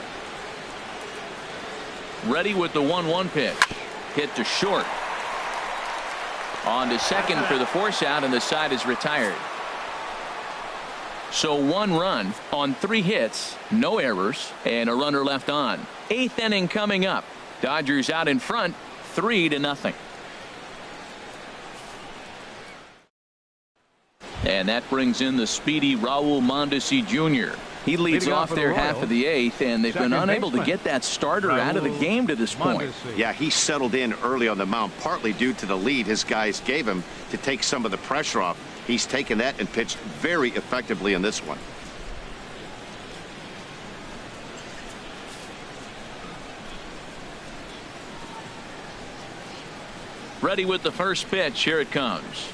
Ready with the 1-1 pitch. Hit to short. On to second for the force out, and the side is retired. So 1 run on 3 hits, no errors, and a runner left on. 8th inning coming up. Dodgers out in front, 3-0. And that brings in the speedy Raul Mondesi Jr. He leads off their half of the 8th, and they've been unable to get that starter out of the game to this point. Yeah, he settled in early on the mound, partly due to the lead his guys gave him to take some of the pressure off. He's taken that and pitched very effectively in this one. Ready with the first pitch. Here it comes.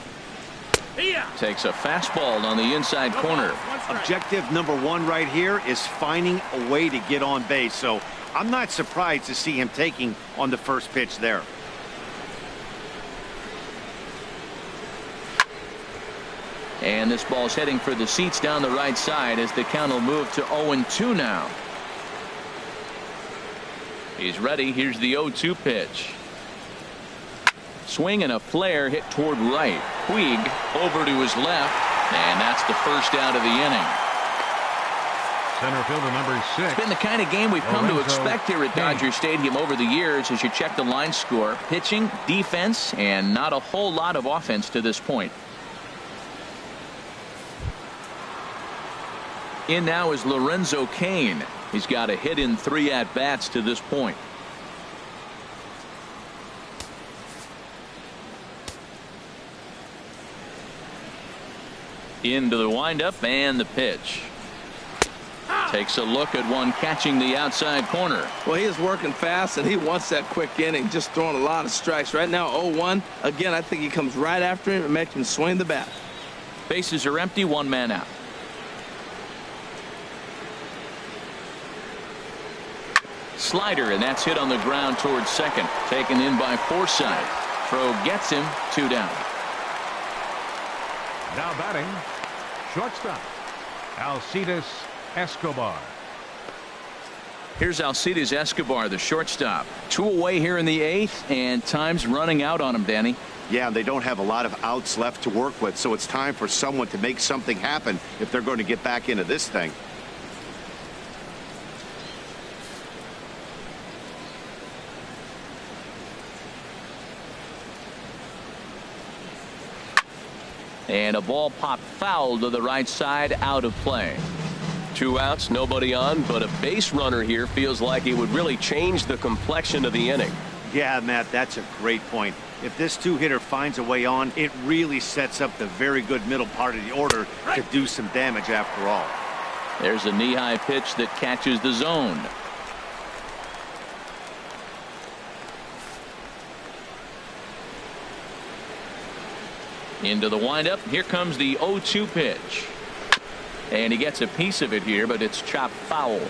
Takes a fastball on the inside corner. Objective number 1 right here is finding a way to get on base. So I'm not surprised to see him taking on the first pitch there. And this ball's heading for the seats down the right side as the count will move to 0-2 now. He's ready. Here's the 0-2 pitch. Swing and a flare hit toward right. Puig over to his left, and that's the first out of the inning. Center fielder number 6. It's been the kind of game we've come to expect here at Dodger Stadium over the years as you check the line score. Pitching, defense, and not a whole lot of offense to this point. In now is Lorenzo Cain. He's got a hit in 3 at-bats to this point. Into the windup and the pitch. Takes a look at one catching the outside corner. Well, he is working fast, and he wants that quick inning, just throwing a lot of strikes. Right now, 0-1. Again, I think he comes right after him and makes him swing the bat. Bases are empty, 1 man out. Slider, and that's hit on the ground towards second. Taken in by Forsythe. Throw gets him, 2 down. Now batting, shortstop, Alcides Escobar. Here's Alcides Escobar, the shortstop. 2 away here in the 8th, and time's running out on him, Danny. Yeah, they don't have a lot of outs left to work with, so it's time for someone to make something happen if they're going to get back into this thing. And a ball popped foul to the right side, out of play. 2 outs, nobody on, but a base runner here feels like it would really change the complexion of the inning. Yeah, Matt, that's a great point. If this 2-hitter finds a way on, it really sets up the very good middle part of the order to do some damage after all. There's a knee-high pitch that catches the zone. Into the windup. Here comes the 0-2 pitch. And he gets a piece of it here, but it's chopped foul.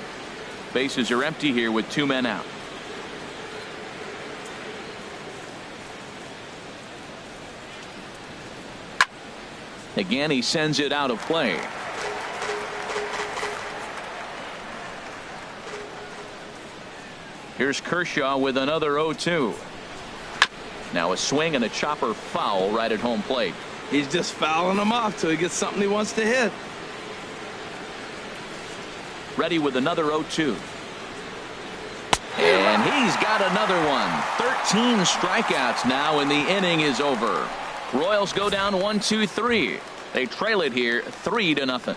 Bases are empty here with 2 men out. Again, he sends it out of play. Here's Kershaw with another 0-2. Now a swing and a chopper foul right at home plate. He's just fouling him off till he gets something he wants to hit. Ready with another 0-2. And he's got another one. 13 strikeouts now, and the inning is over. Royals go down 1-2-3. They trail it here 3-0.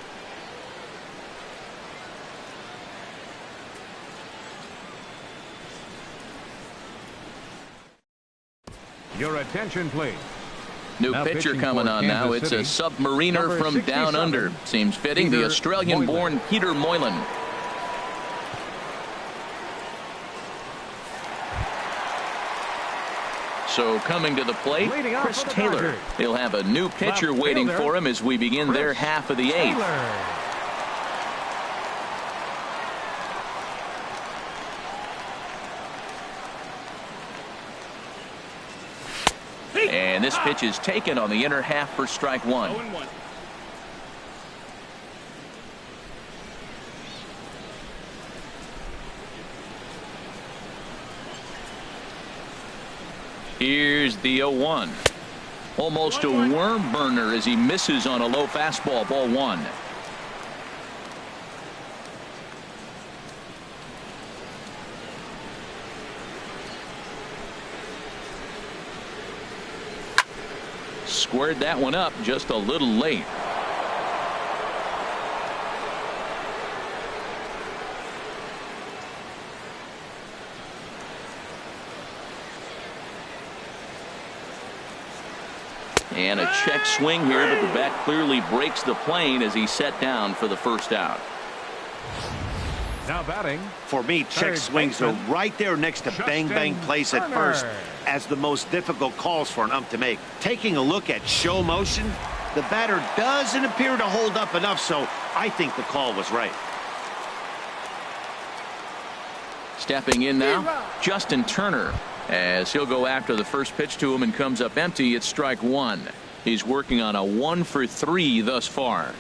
Your attention, please. New Now pitcher pitching coming for on now. Kansas It's City, a submariner number from 67, down under. Seems fitting. The Australian-born Peter Moylan. So coming to the plate, Chris Taylor. He'll have a new pitcher waiting for him as we begin their half of the eighth. And this pitch is taken on the inner half for strike one. 0-1. Here's the 0-1. Almost a worm burner as he misses on a low fastball, ball one. Squared that one up just a little late. And a check swing here, but the bat clearly breaks the plane as he's set down for the first out. Now batting. For me, check swings are right there next to bang bang plays at first as the most difficult calls for an ump to make. Taking a look at show motion, the batter doesn't appear to hold up enough, so I think the call was right. Stepping in now, Justin Turner, as he'll go after the first pitch to him and comes up empty. It's strike one. He's working on a 1-for-3 thus far.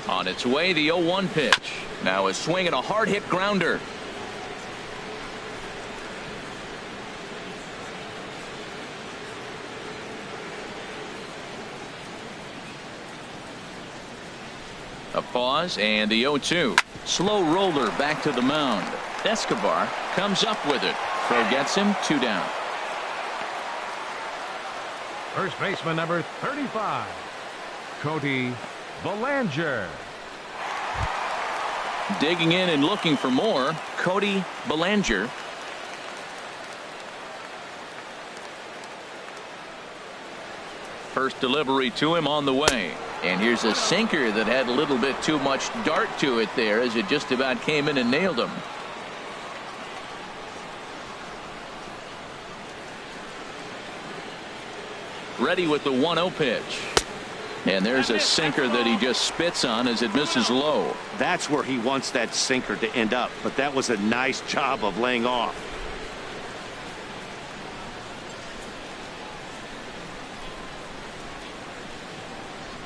On its way, the 0-1 pitch. Now a swing and a hard hit grounder. A pause and the 0-2. Slow roller back to the mound. Escobar comes up with it. Throw gets him, 2 down. First baseman number 35, Cody Bellinger. Digging in and looking for more, Cody Bellinger. First delivery to him on the way. And here's a sinker that had a little bit too much dart to it there as it just about came in and nailed him. Ready with the 1-0 pitch. And there's a sinker that he just spits on as it misses low. That's where he wants that sinker to end up, but that was a nice job of laying off.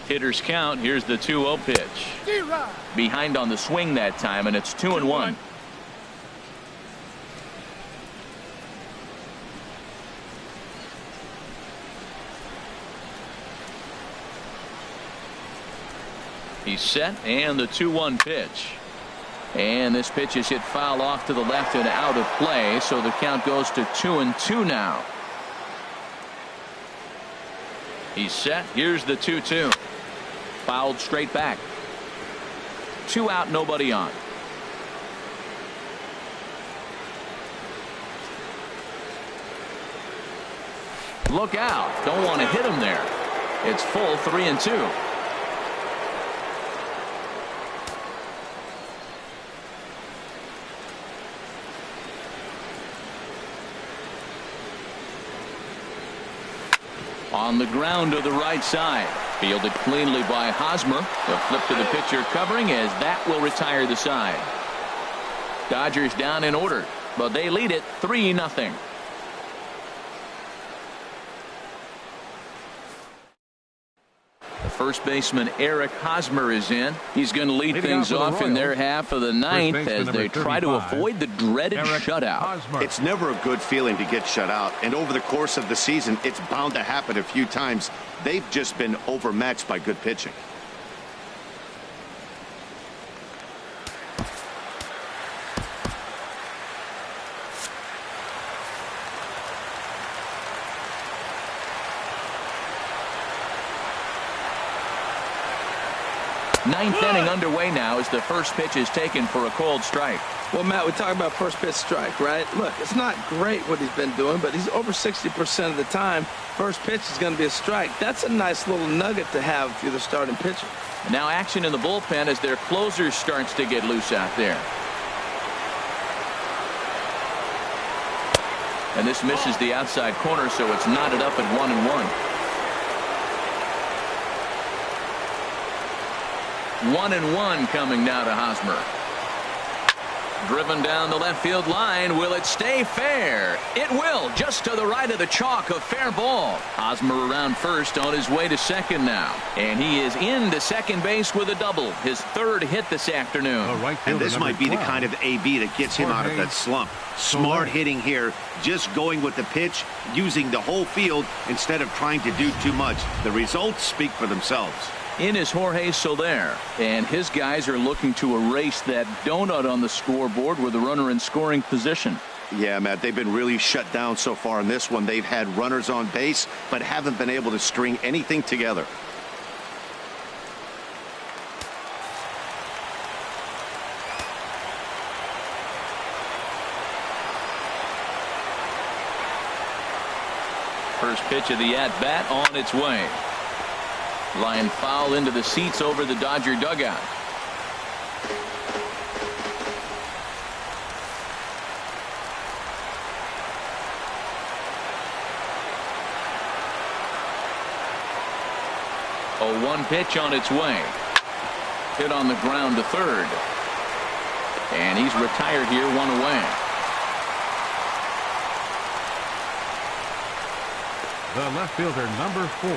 Hitters count. Here's the 2-0 pitch. Behind on the swing that time, and it's 2-1. He's set, and the 2-1 pitch. And this pitch is hit foul off to the left and out of play, so the count goes to 2-2 now. He's set. Here's the 2-2. Fouled straight back. 2 out, nobody on. Look out. Don't want to hit him there. It's full 3-2. On the ground to the right side. Fielded cleanly by Hosmer. The flip to the pitcher covering as that will retire the side. Dodgers down in order, but they lead it 3-0. The first baseman Eric Hosmer is in. He's going to lead things off in their half of the ninth as they try to avoid the dreaded shutout. It's never a good feeling to get shut out, and over the course of the season it's bound to happen a few times. They've just been overmatched by good pitching. Ninth inning underway now as the first pitch is taken for a called strike. Well, Matt, we talk about first pitch strike, right? Look, it's not great what he's been doing, but he's over 60% of the time. First pitch is going to be a strike. That's a nice little nugget to have if you're the starting pitcher. Now action in the bullpen as their closer starts to get loose out there. And this misses the outside corner, so it's knotted up at 1-1. 1-1 coming now to Hosmer. Driven down the left field line. Will it stay fair? It will. Just to the right of the chalk. A fair ball. Hosmer around first, on his way to second now. And he is into second base with a double. His third hit this afternoon. And this might be the kind of AB that gets him out of that slump. Smart hitting here. Just going with the pitch. Using the whole field instead of trying to do too much. The results speak for themselves. In is Jorge Soler, and his guys are looking to erase that donut on the scoreboard with a runner in scoring position. Yeah, Matt, they've been really shut down so far in this one. They've had runners on base, but haven't been able to string anything together. First pitch of the at-bat on its way. Line foul into the seats over the Dodger dugout. A 1 pitch on its way. Hit on the ground to third. And he's retired here, 1 away. The left fielder, number 4,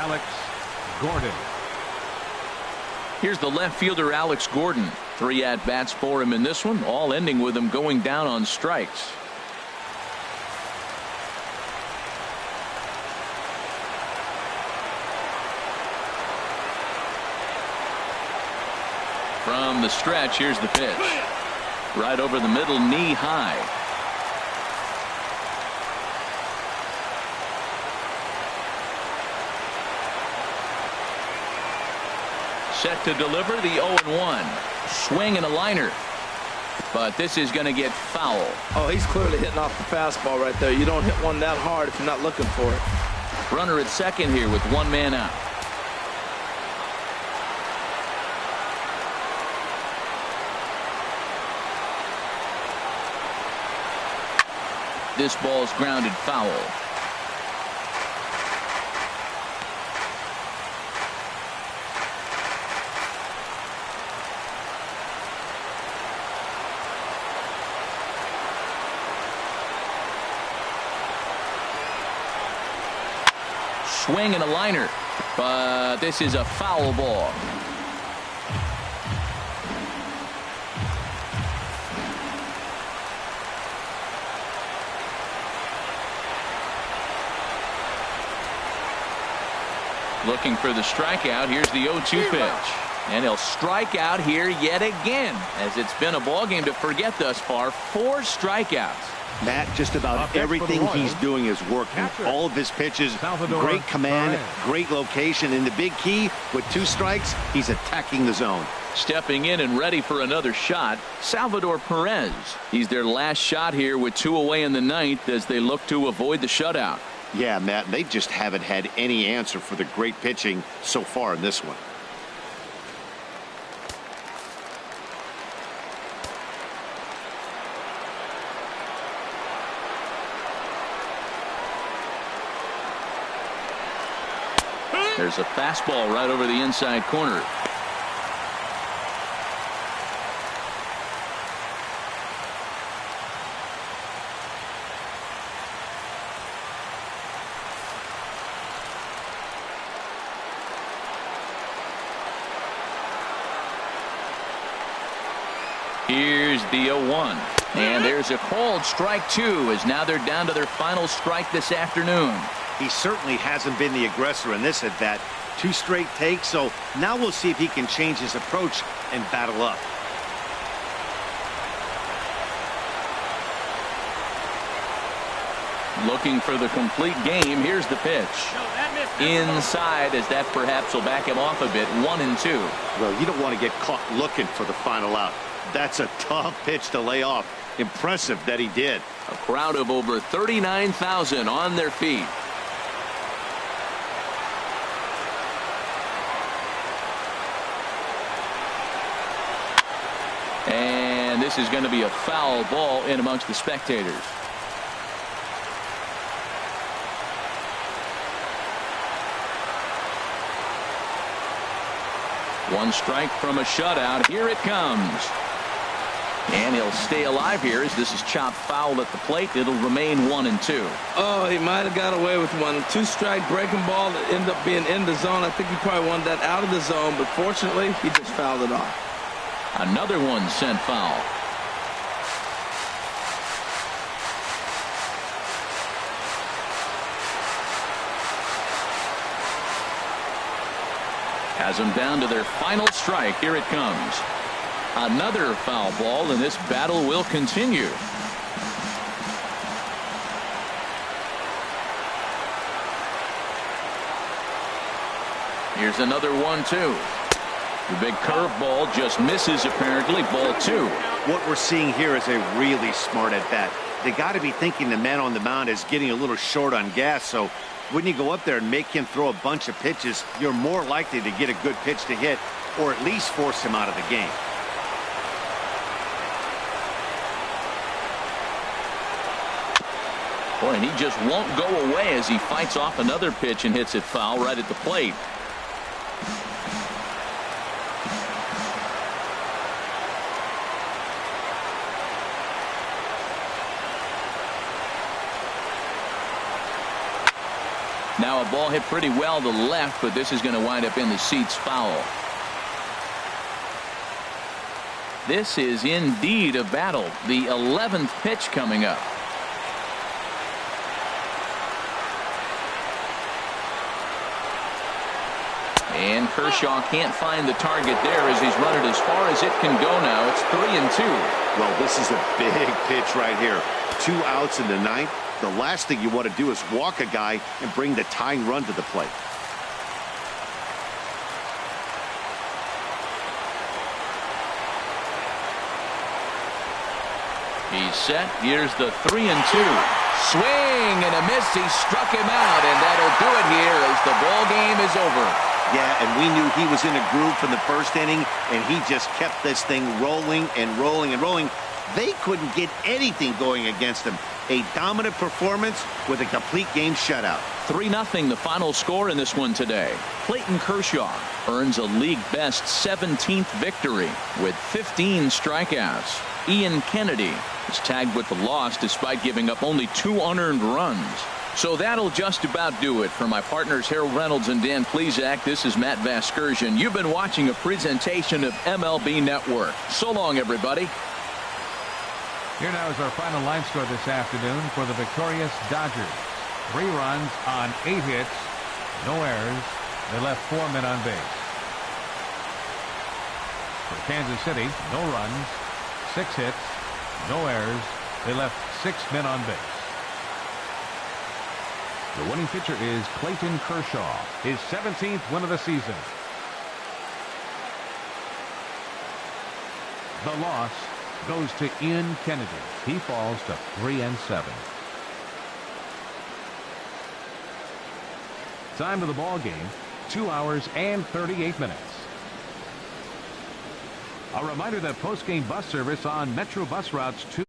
Alex Gordon. Here's the left fielder, Alex Gordon. 3 at-bats for him in this one, all ending with him going down on strikes. From the stretch, here's the pitch. Right over the middle, knee high. Set to deliver the 0-1. Swing and a liner. But this is going to get foul. Oh, he's clearly hitting off the fastball right there. You don't hit one that hard if you're not looking for it. Runner at second here with 1 man out. This ball's grounded foul. Swing and a liner, but this is a foul ball. Looking for the strikeout. Here's the 0-2 pitch. And he'll strike out here yet again, as it's been a ball game to forget thus far. 4 strikeouts. Matt, just about everything he's doing is working. All of his pitches, great command, great location. And the big key, with 2 strikes, he's attacking the zone. Stepping in and ready for another shot, Salvador Perez. He's their last shot here with 2 away in the 9th as they look to avoid the shutout. Yeah, Matt, they just haven't had any answer for the great pitching so far in this one. There's a fastball right over the inside corner. Here's the 0-1. And there's a called strike 2, as now they're down to their final strike this afternoon. He certainly hasn't been the aggressor in this at-bat. 2 straight takes, so now we'll see if he can change his approach and battle up. Looking for the complete game. Here's the pitch. Inside, as that perhaps will back him off a bit. 1-2. Well, you don't want to get caught looking for the final out. That's a tough pitch to lay off. Impressive that he did. A crowd of over 39,000 on their feet. And this is going to be a foul ball in amongst the spectators. One strike from a shutout. Here it comes. And he'll stay alive here as this is chopped foul at the plate. It'll remain 1-2. Oh, he might have got away with one. 2-strike breaking ball that ended up being in the zone. I think he probably wanted that out of the zone, but fortunately, he just fouled it off. Another one sent foul. Has them down to their final strike. Here it comes. Another foul ball, and this battle will continue. Here's another 1-2. The big curveball just misses, apparently. Ball 2. What we're seeing here is a really smart at bat. They got to be thinking the man on the mound is getting a little short on gas, so when you go up there and make him throw a bunch of pitches, you're more likely to get a good pitch to hit or at least force him out of the game. Boy, and he just won't go away as he fights off another pitch and hits it foul right at the plate. Now a ball hit pretty well to the left, but this is going to wind up in the seats foul. This is indeed a battle. The 11th pitch coming up. And Kershaw can't find the target there as he's run it as far as it can go now. It's 3-2. Well, this is a big pitch right here. 2 outs in the 9th. The last thing you want to do is walk a guy and bring the tying run to the plate. He's set. Here's the 3-2. Swing and a miss. He struck him out, and that'll do it here as the ball game is over. Yeah, and we knew he was in a groove from the first inning, and he just kept this thing rolling and rolling and rolling. They couldn't get anything going against him. A dominant performance with a complete game shutout. 3-0 the final score in this one today. Clayton Kershaw earns a league-best 17th victory with 15 strikeouts. Ian Kennedy is tagged with the loss despite giving up only 2 unearned runs. So that'll just about do it. For my partners Harold Reynolds and Dan Plesac, this is Matt Vasgersian. You've been watching a presentation of MLB Network. So long, everybody. Here now is our final line score this afternoon for the victorious Dodgers. 3 runs on 8 hits, no errors. They left 4 men on base. For Kansas City, no runs, 6 hits, no errors. They left 6 men on base. The winning pitcher is Clayton Kershaw, his 17th win of the season. The loss goes to Ian Kennedy. He falls to 3-7. Time of the ball game, 2 hours and 38 minutes. A reminder that post-game bus service on Metro bus routes 2